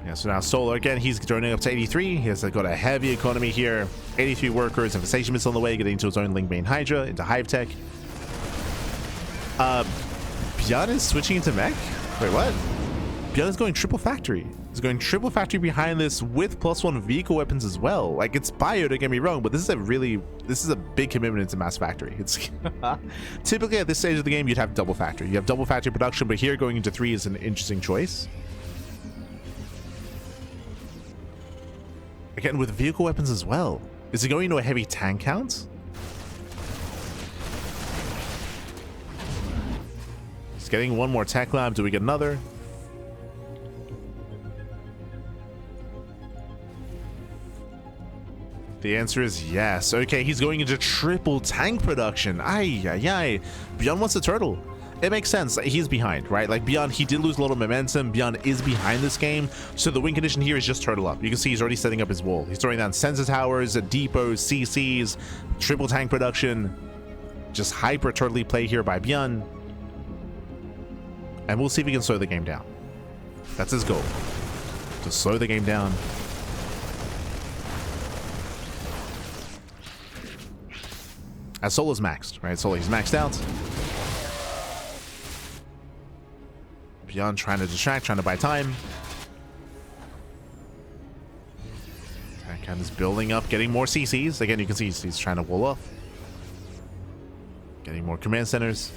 Yeah, so now Solar again, he's joining up to 83. He has got a heavy economy here. 83 workers, infestation is on the way, getting into his own Link main Hydra, into Hive Tech. ByuN is switching into mech? Wait, what? ByuN is going triple factory. He's going triple factory behind this with +1 vehicle weapons as well. Like, it's bio, don't get me wrong, but this is a big commitment into mass factory. It's typically at this stage of the game, you'd have double factory. You have double factory production, but here going into 3 is an interesting choice. Again, with vehicle weapons as well. Is it going into a heavy tank count? He's getting one more tech lab. Do we get another? The answer is yes. Okay, he's going into triple tank production. Ay, ay, ay. ByuN wants a turtle. It makes sense. He's behind, right? Like, ByuN, he did lose a little momentum. ByuN is behind this game. So the win condition here is just turtle up. You can see he's already setting up his wall. He's throwing down sensor towers, depots, CCs, triple tank production. Just hyper turtley play here by ByuN. And we'll see if he can slow the game down. That's his goal. To slow the game down. As Solo's maxed, right? Solo, he's maxed out. ByuN trying to distract, trying to buy time. Tank is building up, getting more CCs. Again, you can see he's trying to wall off. Getting more command centers.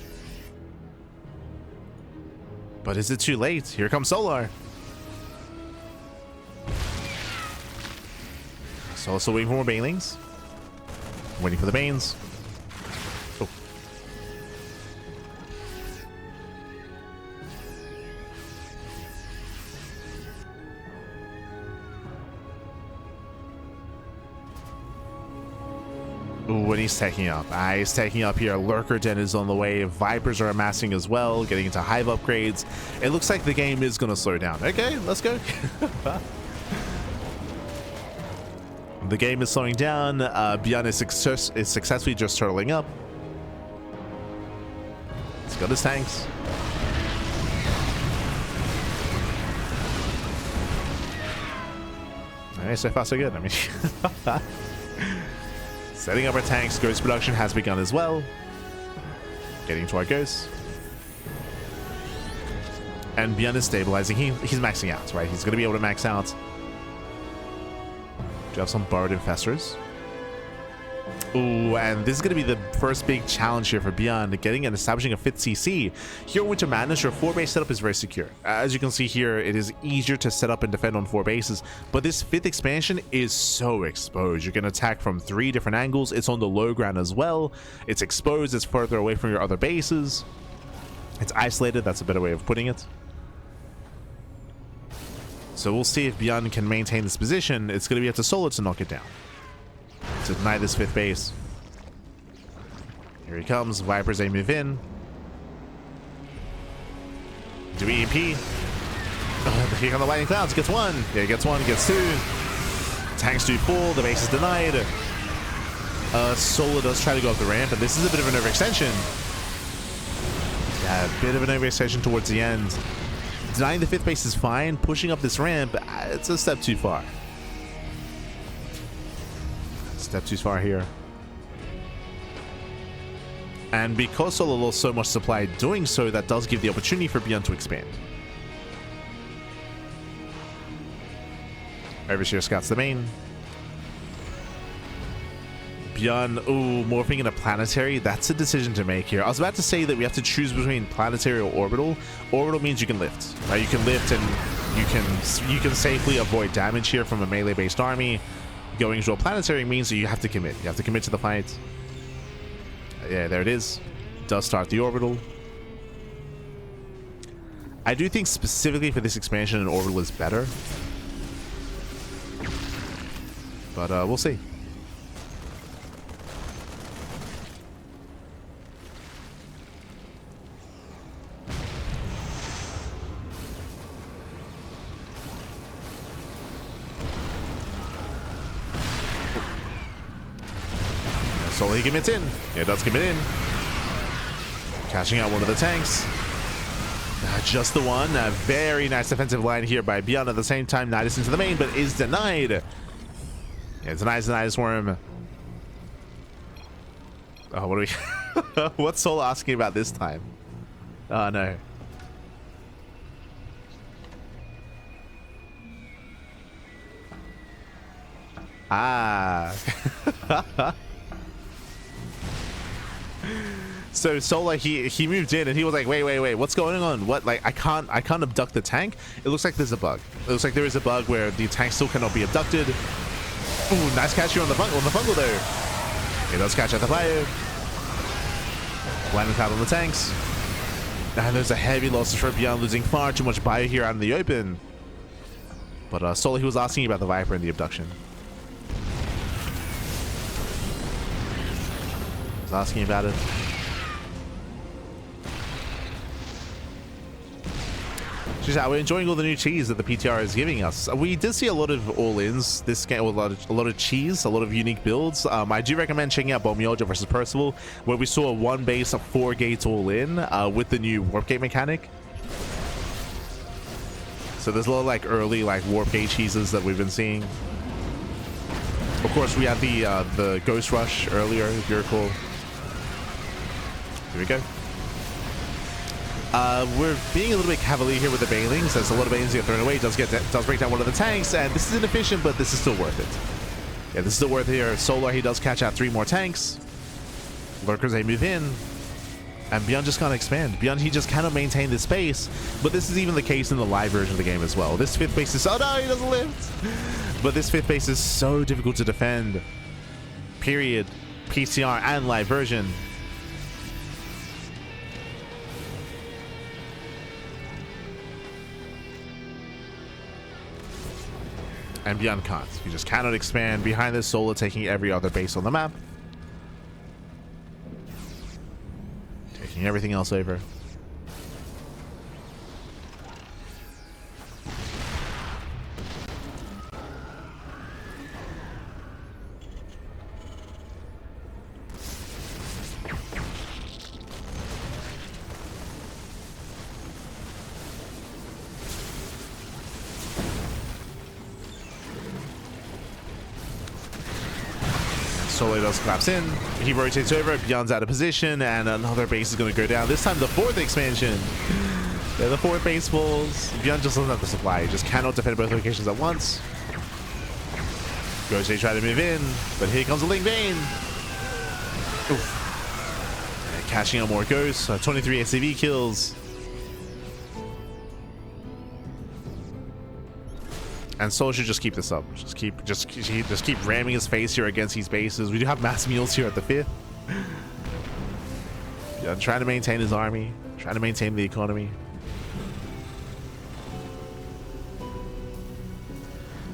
But is it too late? Here comes Solar. So also waiting for more banelings. Waiting for the banes. Oh. Ooh, and he's taking up. He's taking up here. Lurker Den is on the way. Vipers are amassing as well, getting into Hive upgrades. It looks like the game is going to slow down. Okay, let's go. The game is slowing down. ByuN is successfully just turtling up. He's got his tanks. Alright, so far so good. I mean, setting up our tanks. Ghost production has begun as well. Getting to our ghosts. And ByuN is stabilizing. He's maxing out, right? He's going to be able to max out. Do you have some borrowed infestors? Ooh, and this is going to be the first big challenge here for ByuN, getting and establishing a 5th CC. Here in Winter Madness, your 4-base setup is very secure. As you can see here, it is easier to set up and defend on 4 bases, but this 5th expansion is so exposed. You can attack from 3 different angles. It's on the low ground as well. It's exposed. It's further away from your other bases. It's isolated. That's a better way of putting it. So we'll see if ByuN can maintain this position. It's going to be up to Solo to knock it down. To deny this 5th base. Here he comes. Vipers, they move in. Do EMP. Here come the Lightning Clouds. Gets 1. Yeah, gets 1. Gets 2. Tanks do full. The base is denied. Solo does try to go up the ramp, and this is a bit of an overextension. Yeah, a bit of an overextension towards the end. Denying the 5th base is fine. Pushing up this ramp, it's a step too far. Step too far here. And because Solo lost so much supply doing so, that does give the opportunity for ByuN to expand. Overseer scouts the main. ByuN, ooh, morphing in a planetary. That's a decision to make here. I was about to say that we have to choose between planetary or orbital. Orbital means you can lift, right? You can lift and you can safely avoid damage here from a melee-based army. Going to a planetary means that you have to commit. You have to commit to the fight. Yeah, there it is. Does start the orbital. I do think specifically for this expansion, an orbital is better. But we'll see. Solo, he commits in. Yeah, it does commit in. Catching out one of the tanks. Just the one. A very nice defensive line here by ByuN. At the same time, Nidus into the main, but is denied. Yeah, denies the Nidus worm. Oh, what are we... What's Soul asking about this time? Oh, no. Ah. So Solar, he moved in and he was like, wait, what's going on? What, like, I can't abduct the tank? It looks like there's a bug. It looks like there is a bug where the tank still cannot be abducted. Ooh, nice catch here on the fungal though. He does catch at the player. Landing out on the tanks. And there's a heavy loss for ByuN, losing far too much bio here out in the open. But Solar, he was asking about the Viper and the abduction. He was asking about it. We're enjoying all the new cheese that the PTR is giving us. We did see a lot of all-ins this game, a lot of cheese, a lot of unique builds. I do recommend checking out Bomyoja versus Percival, where we saw a 1 base of 4 gates all-in with the new warp gate mechanic. So there's a lot of like early like warp gate cheeses that we've been seeing. Of course, we had the Ghost Rush earlier, if you recall. Here we go. We're being a little bit cavalier here with the Banelings. There's a lot of Banelings get thrown away. Does break down one of the tanks, and this is inefficient, but this is still worth it. Yeah, this is still worth it here. Solar, he does catch out 3 more tanks. Lurkers, they move in. And ByuN just can't expand. ByuN, he just cannot maintain this space. But this is even the case in the live version of the game as well. This 5th base is... Oh no, he doesn't live! But this 5th base is so difficult to defend. Period. PTR and live version. And ByuN can't. He just cannot expand behind this Solar, taking every other base on the map. Taking everything else over. Solar does collapse in. He rotates over. ByuN's out of position, and another base is going to go down. This time, the 4th expansion. Yeah, the 4th base falls. ByuN just doesn't have the supply. He just cannot defend both locations at once. Goes to try to move in, but here comes the Link Bane. Oof. And cashing out more ghosts. 23 SCV kills. And Soul should just keep this up. Just keep ramming his face here against these bases. We do have mass meals here at the 5th. Yeah, trying to maintain his army, trying to maintain the economy.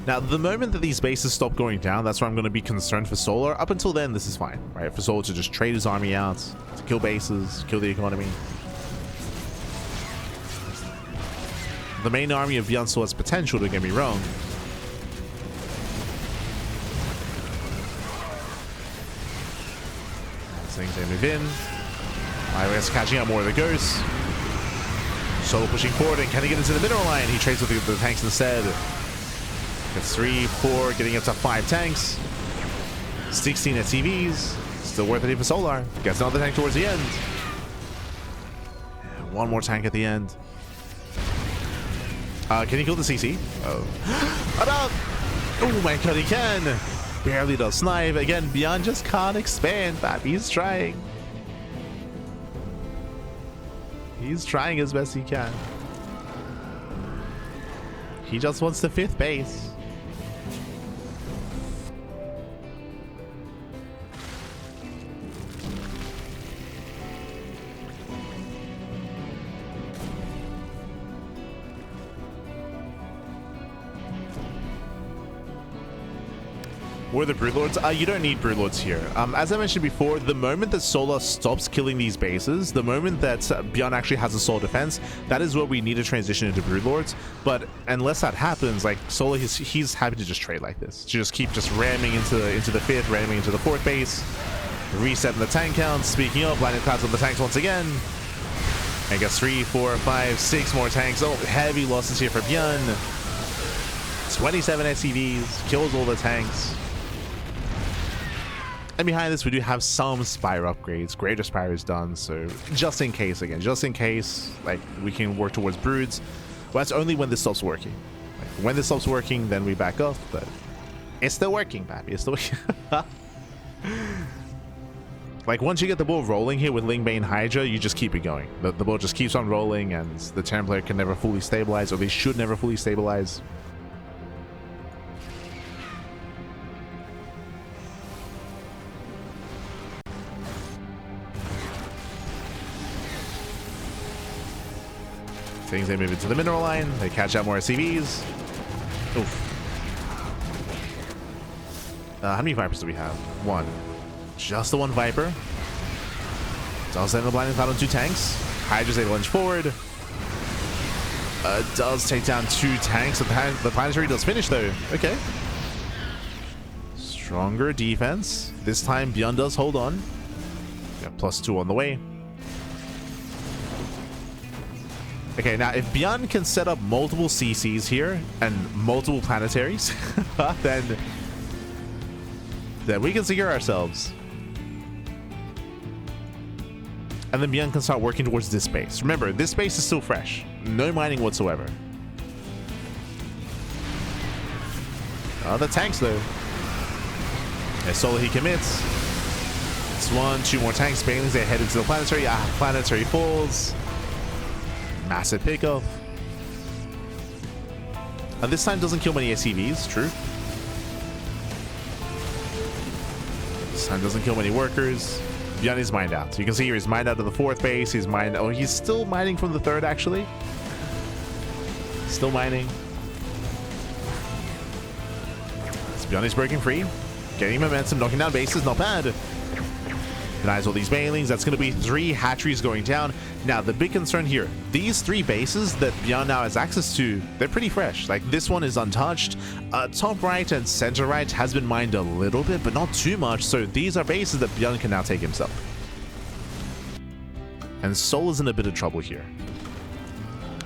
Now, the moment that these bases stop going down, that's where I'm going to be concerned for Solar. Up until then, this is fine, right? For Solar to just trade his army out, to kill bases, kill the economy. The main army of ByuN still has potential, don't get me wrong. Things they move in. IOS catching out more of the ghosts. Soul pushing forward, and can he get into the mineral line? He trades with the tanks instead. Gets 3, 4, getting up to 5 tanks. 16 SCVs. Still worth it for Solar. Gets another tank towards the end. One more tank at the end. Can he kill the CC? Oh. Oh my god, he can! Barely does snipe. Again, ByuN just can't expand, but he's trying. He's trying as best he can. He just wants the 5th base. Or the Broodlords? You don't need Broodlords here. As I mentioned before, the moment that Solar stops killing these bases, the moment that ByuN actually has a Soul defense, that is where we need to transition into Broodlords. But unless that happens, like Solar, he's happy to just trade like this. To just keep just ramming into the 5th, ramming into the 4th base, resetting the tank count. Speaking of, blinding clouds on the tanks once again. I guess 3, 4, 5, 6 more tanks. Oh, heavy losses here for ByuN. 27 SCVs, kills all the tanks. And behind this, we do have some Spire upgrades. Greater Spire is done, so just in case, again, just in case, like, we can work towards Broods. Well, that's only when this stops working. Like, when this stops working, then we back off, but it's still working, Pappy. It's still working. Like, once you get the ball rolling here with Lingbane Hydra, you just keep it going. The ball just keeps on rolling, and the Terran player can never fully stabilize, or they should never fully stabilize. Things they move into the mineral line, they catch out more SCVs. Oof. How many Vipers do we have? One. Just the one Viper. Does end up blinding cloud on 2 tanks. Hydra's able to lunge forward. Does take down 2 tanks. The planetary does finish though. Okay. Stronger defense. This time ByuN does hold on. Got +2 on the way. Okay, now if ByuN can set up multiple CCs here and multiple planetaries, then we can secure ourselves. And then ByuN can start working towards this base. Remember, this base is still fresh. No mining whatsoever. The tanks though. Yeah, Solo he commits. It's 1, 2 more tanks. Banelings, they head into the planetary. Planetary falls. Massive pickoff. This time doesn't kill many SCVs, true. This time doesn't kill many workers. ByuN is mined out. So you can see here he's mined out of the 4th base. He's mined. Oh, he's still mining from the 3rd actually. Still mining. So ByuN is breaking free. Getting momentum, knocking down bases, not bad. Denies all these banelings. That's going to be 3 hatcheries going down. Now, the big concern here, these 3 bases that ByuN now has access to, they're pretty fresh. Like, this one is untouched. Top right and center right has been mined a little bit, but not too much. So these are bases that ByuN can now take himself. And Sol is in a bit of trouble here.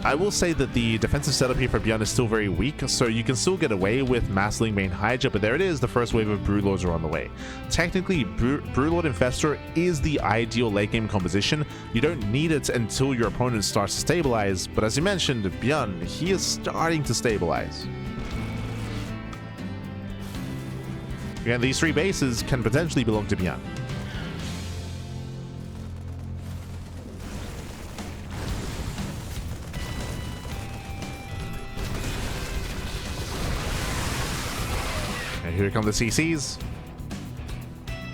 I will say that the defensive setup here for ByuN is still very weak, so you can still get away with mass Lingbane Hydra, but there it is, the first wave of Broodlords are on the way. Technically, Broodlord Infestor is the ideal late game composition. You don't need it until your opponent starts to stabilize, but as you mentioned, ByuN, he is starting to stabilize. Again, these 3 bases can potentially belong to ByuN. Here come the CCs.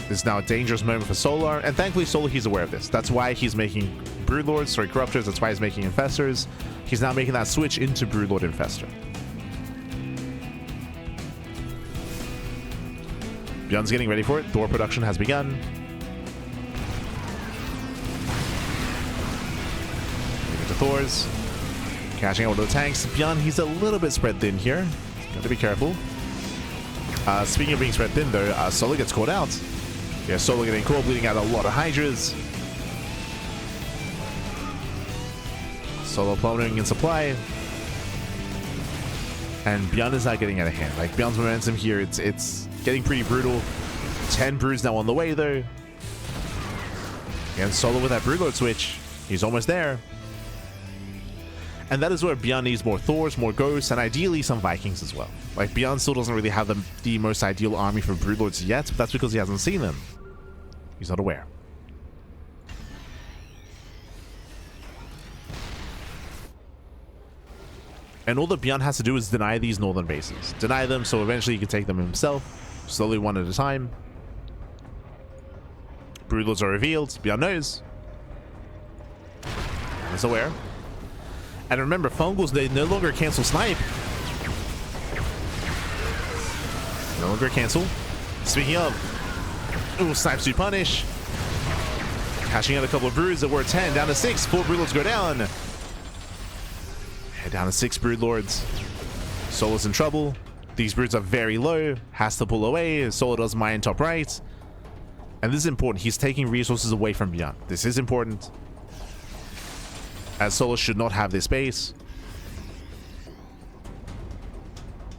This is now a dangerous moment for Solar, and thankfully Solar, he's aware of this. That's why he's making Broodlords, sorry, Corruptors. That's why he's making Infestors. He's now making that switch into Broodlord Infestor. ByuN's getting ready for it. Thor production has begun. Moving to Thors. Catching out with the tanks. ByuN, he's a little bit spread thin here. Got to be careful. Speaking of being spread thin though, Solo gets caught out. Yeah, Solo getting caught, bleeding out a lot of Hydras. Solo plummeting in supply. And ByuN is not getting out of hand. Like, ByuN's momentum here, it's getting pretty brutal. 10 Broods now on the way though. And Solo with that Broodlord switch. He's almost there. And that is where ByuN needs more Thors, more Ghosts, and ideally some Vikings as well. Like, ByuN still doesn't really have the most ideal army for Broodlords yet, but that's because he hasn't seen them. He's not aware. And all that ByuN has to do is deny these northern bases. Deny them so eventually he can take them himself, slowly one at a time. Broodlords are revealed. ByuN knows. He's aware. And remember, Fungals, they no longer cancel snipe. No longer cancel. Speaking of, ooh, snipes to punish. Cashing out a couple of Broods that were 10, down to 6. 4 Broodlords go down. Down to 6 Broodlords. Solo's in trouble. These Broods are very low. Has to pull away. Solo does mine top right. And this is important. He's taking resources away from ByuN. This is important. as Solar should not have this base.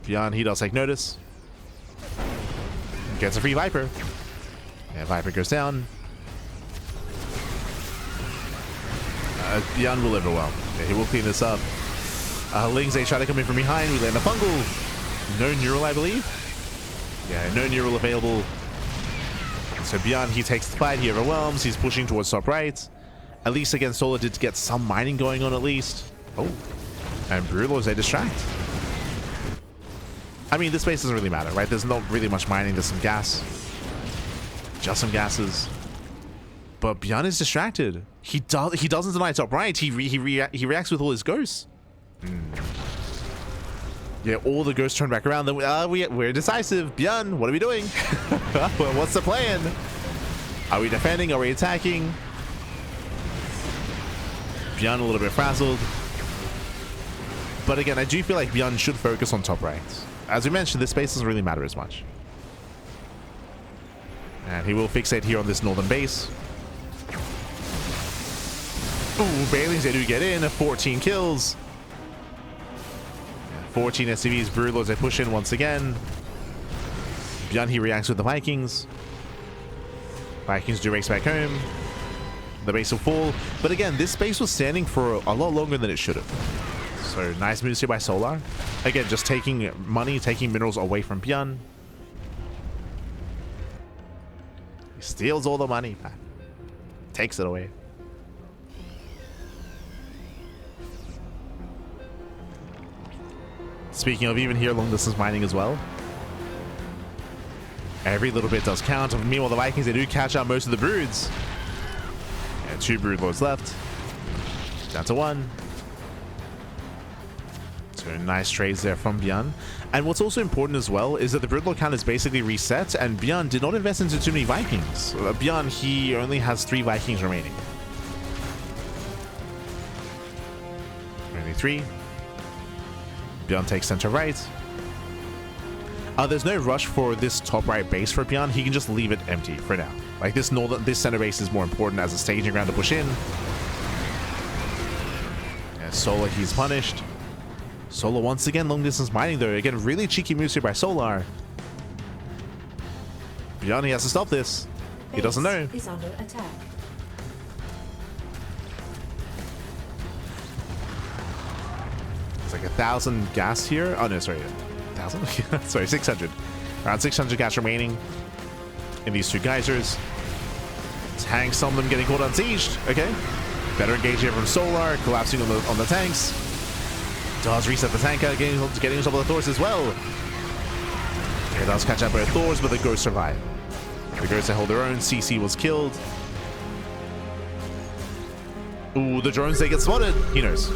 ByuN, he does take notice. Gets a free Viper. Yeah, Viper goes down. ByuN will overwhelm. Yeah, he will clean this up. Lings, they try to come in from behind. We land a fungal. No neural, I believe. Yeah, no neural available. So ByuN, he takes the fight. He overwhelms. He's pushing towards top right. At least against Solar did get some mining going on at least. Oh. And Broodlords, they distract. I mean, this base doesn't really matter, right? There's not really much mining. There's some gas. Just some gases. But ByuN is distracted. He doesn't deny top right. He reacts with all his ghosts. Yeah, all the ghosts turn back around. Then we're decisive. ByuN, what are we doing? What's the plan? Are we defending? Are we attacking? ByuN a little bit frazzled. But again, I do feel like ByuN should focus on top right. As we mentioned, this base doesn't really matter as much. And he will fixate here on this northern base. Ooh, Bailings, they do get in. 14 kills. 14 SCVs. Broodlords, they push in once again. ByuN, he reacts with the Vikings. Vikings do race back home. The base will fall. But again, this base was standing for a lot longer than it should have. So nice moves here by Solar. Again, just taking money, taking minerals away from ByuN. He steals all the money. Takes it away. Speaking of, even here, long distance mining as well. Every little bit does count. Meanwhile, the Vikings, they do catch out most of the broods. And 2 broodlords left. Down to 1. So nice trades there from ByuN. And what's also important as well is that the broodlord count is basically reset, and ByuN did not invest into too many Vikings. ByuN, he only has 3 Vikings remaining. Only 3. ByuN takes center right. There's no rush for this top right base for ByuN. He can just leave it empty for now. Like this center base is more important as a staging ground to push in. And Solar, he's punished. Solar once again long distance mining though. Again, really cheeky moves here by Solar. ByuN, he has to stop this. He doesn't know. Is under attack. It's like 1,000 gas here. Oh no, sorry, 1,000. Sorry, 600. Around 600 gas remaining in these 2 geysers. Tanks, some of them getting caught unsieged. Okay, better engage here from Solar, collapsing on the tanks. Does reset the tanker, getting on top of the Thors as well. It does catch up with Thors, but the Ghosts survive. The Ghosts, they hold their own. CC was killed. Ooh, the drones, they get spotted. He knows.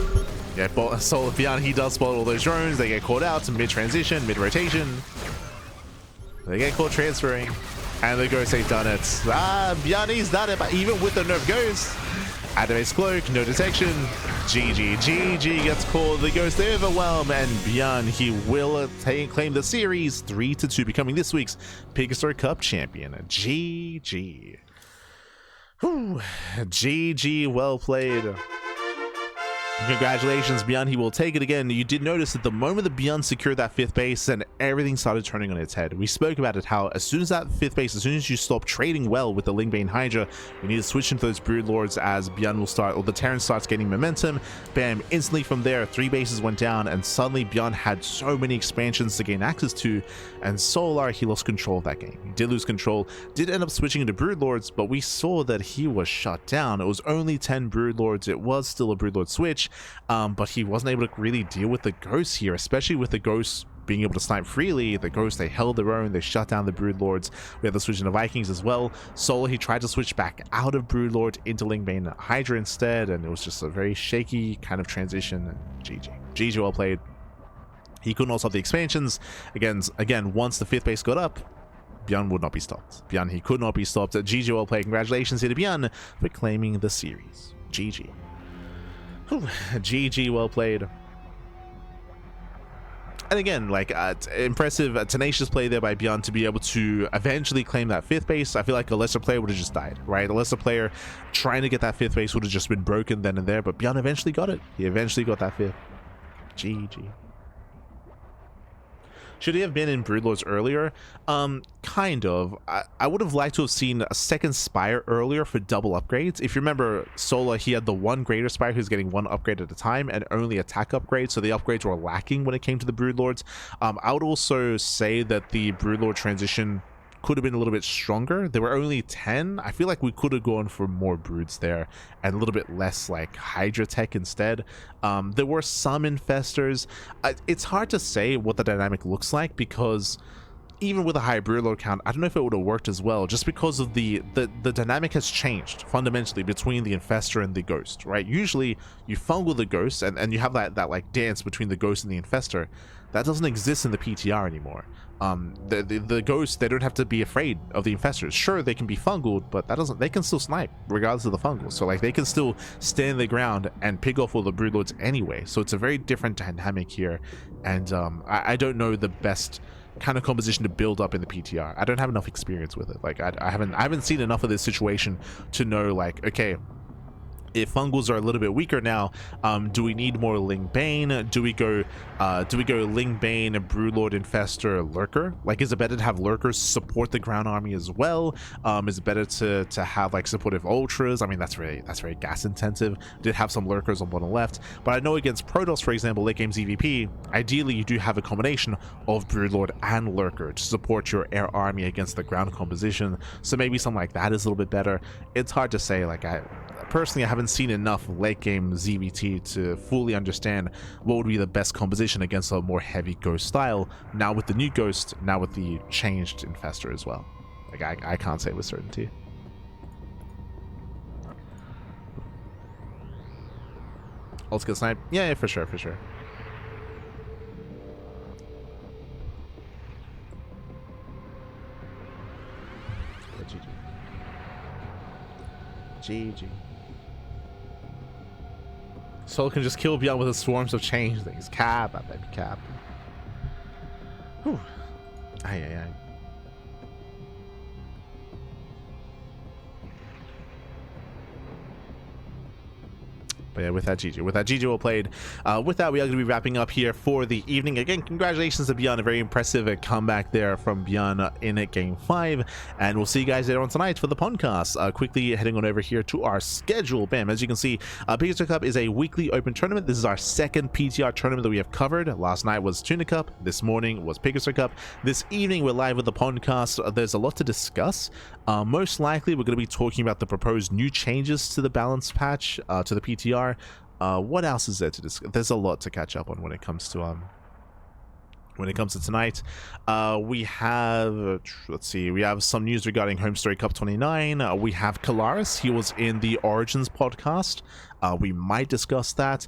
Yeah, Solar ByuN, he does spot all those drones. They get caught out mid-transition, mid-rotation. They get caught transferring. And the Ghosts, they've done it. ByuN, he's done it, but even with the nerf Ghost. Activates Cloak, no detection. GG gets called. The Ghost, they overwhelm, and ByuN, he will claim the series 3-2, becoming this week's PiGosaur Cup champion. GG. Whew. GG, well played. Congratulations, ByuN, he will take it again. You did notice that the moment that ByuN secured that 5th base, and everything started turning on its head. We spoke about it, how as soon as that 5th base, as soon as you stop trading well with the Lingbane Hydra, you need to switch into those Broodlords as ByuN will start, or the Terran starts getting momentum. Bam, instantly from there, 3 bases went down, and suddenly ByuN had so many expansions to gain access to, and Solar, he lost control of that game. He did lose control, did end up switching into Broodlords, but we saw that he was shut down. It was only 10 Broodlords. It was still a Broodlord switch. But he wasn't able to really deal with the Ghosts here, especially with the Ghosts being able to snipe freely. The Ghosts, they held their own. They shut down the Broodlords. We had the switch into Vikings as well. Solar, he tried to switch back out of Broodlord into Lingbane Hydra instead, and it was just a very shaky kind of transition. GG, well played. He couldn't also have the expansions. Again, once the 5th base got up, ByuN would not be stopped. ByuN, he could not be stopped. GG, well played. Congratulations here to ByuN for claiming the series. GG. GG, well played. And again, like impressive, tenacious play there by ByuN to be able to eventually claim that 5th base. I feel like a lesser player would have just died, right? A lesser player trying to get that 5th base would have just been broken then and there, but ByuN eventually got it. He eventually got that 5th. GG. Should he have been in Broodlords earlier? Kind of. I would have liked to have seen a second Spire earlier for double upgrades. If you remember Sola, he had the one Greater Spire who's getting one upgrade at a time and only attack upgrades, so the upgrades were lacking when it came to the Broodlords. I would also say that the Broodlord transition could have been a little bit stronger. There were only 10. I feel like we could have gone for more broods there and a little bit less like Hydra tech instead. There were some infestors. It's hard to say what the dynamic looks like because even with a high broodlord count, I don't know if it would have worked as well, just because of the dynamic has changed fundamentally between the infestor and the ghost, right? Usually you fungal the ghost and you have that like dance between the ghost and the infestor. That doesn't exist in the PTR anymore. The ghosts, they don't have to be afraid of the infestors. Sure, they can be fungled, but that doesn't, they can still snipe regardless of the fungal. So like they can still stand their ground and pick off all the broodlords anyway. So it's a very different dynamic here, and I don't know the best kind of composition to build up in the PTR. I don't have enough experience with it. Like I haven't seen enough of this situation to know like, okay, if fungals are a little bit weaker now, do we need more Ling Bane? Do we go Ling Bane, Broodlord, Infestor, Lurker? Like, is it better to have Lurkers support the ground army as well? Is it better to have like supportive ultras? I mean, that's very gas intensive. Did have some Lurkers on bottom left, but I know against Protoss, for example, late game ZVP, ideally you do have a combination of Broodlord and Lurker to support your air army against the ground composition. So maybe something like that is a little bit better. It's hard to say. Like personally, I haven't seen enough late game ZVT to fully understand what would be the best composition against a more heavy ghost style. Now with the new ghost, now with the changed infestor as well. Like I can't say with certainty. Let's get sniped. Yeah, for sure, for sure. GG. Soul can just kill ByuN with the swarms of changelings. Cap, baby, cap. Whew. Aye. But yeah, with that GG well played. With that, we are going to be wrapping up here for the evening. Again, congratulations to ByuN, a very impressive comeback there from ByuN in Game 5, and we'll see you guys later on tonight for the podcast. Quickly heading on over here to our schedule. Bam, as you can see, PiGosaur Cup is a weekly open tournament. This is our second PTR tournament that we have covered. Last night was Tuna Cup, this morning was PiGosaur Cup. This evening we're live with the podcast. There's a lot to discuss. Most likely we're going to be talking about the proposed new changes to the balance patch, to the PTR. What else is there to discuss? There's a lot to catch up on when it comes to tonight. We have, let's see, we have some news regarding Home Story Cup 29. We have Kalaris. He was in the Origins podcast. We might discuss that.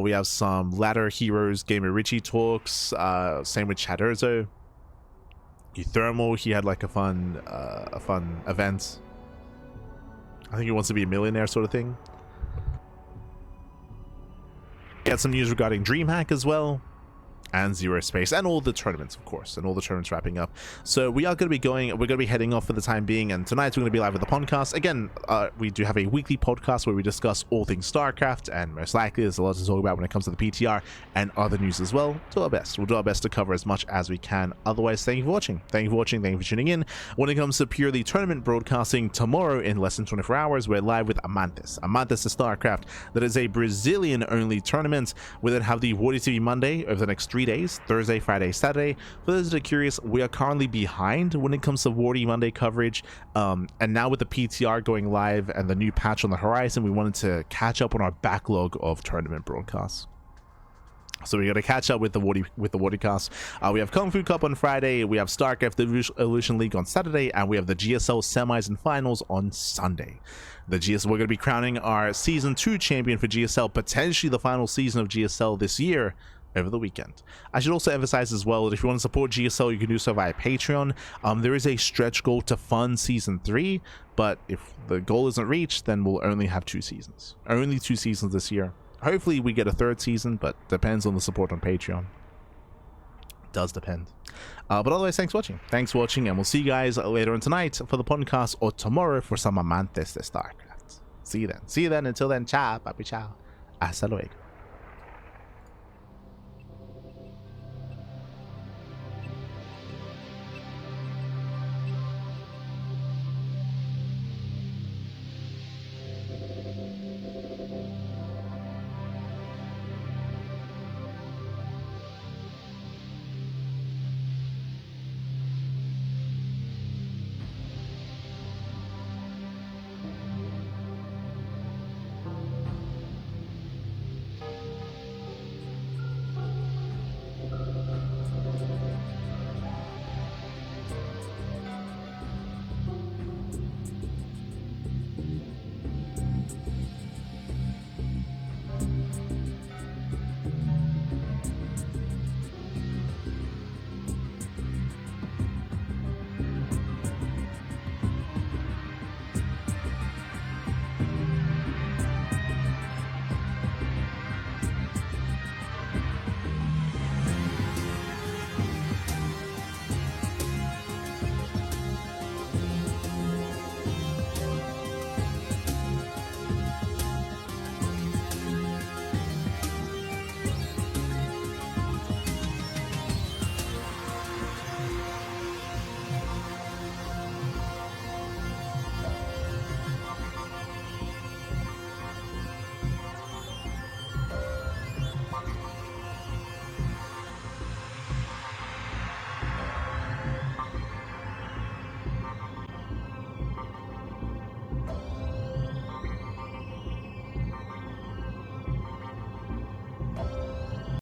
We have some Ladder Heroes Gamer Richie talks. Same with Chad Urzo. Thermal, he had like a fun event. I think he wants to be a millionaire sort of thing. Get some news regarding DreamHack as well, and Zero Space, and all the tournaments, of course, and all the tournaments wrapping up. So we are going to be we're going to be heading off for the time being, and tonight we're going to be live with the podcast. Again, we do have a weekly podcast where we discuss all things StarCraft, and most likely there's a lot to talk about when it comes to the PTR and other news as well. Do our best. We'll do our best to cover as much as we can. Otherwise, thank you for watching. Thank you for watching. Thank you for tuning in. When it comes to purely tournament broadcasting, tomorrow in less than 24 hours, we're live with Amantis. Amantis is StarCraft. That is a Brazilian-only tournament. We then have the Warrior TV Monday over the next 3 days, Thursday, Friday, Saturday. For those that are curious, we are currently behind when it comes to Warrior Monday coverage, and now with the PTR going live and the new patch on the horizon, we wanted to catch up on our backlog of tournament broadcasts. So we got to catch up with the Wardycast. We have Kung Fu Cup on Friday, we have StarCraft Evolution League on Saturday, and we have the GSL semis and finals on Sunday. We're going to be crowning our Season 2 champion for GSL, potentially the final season of GSL this year, over the weekend. I should also emphasize as well that if you want to support GSL, you can do so via Patreon. There is a stretch goal to fund Season 3, but if the goal isn't reached, then we'll only have 2 seasons. Only 2 seasons this year. Hopefully we get a 3rd season, but depends on the support on Patreon. does depend. But otherwise, thanks for watching, and we'll see you guys later on tonight for the podcast, or tomorrow for some amantes de StarCraft. See you then. Until then, ciao, papi, ciao. Hasta luego.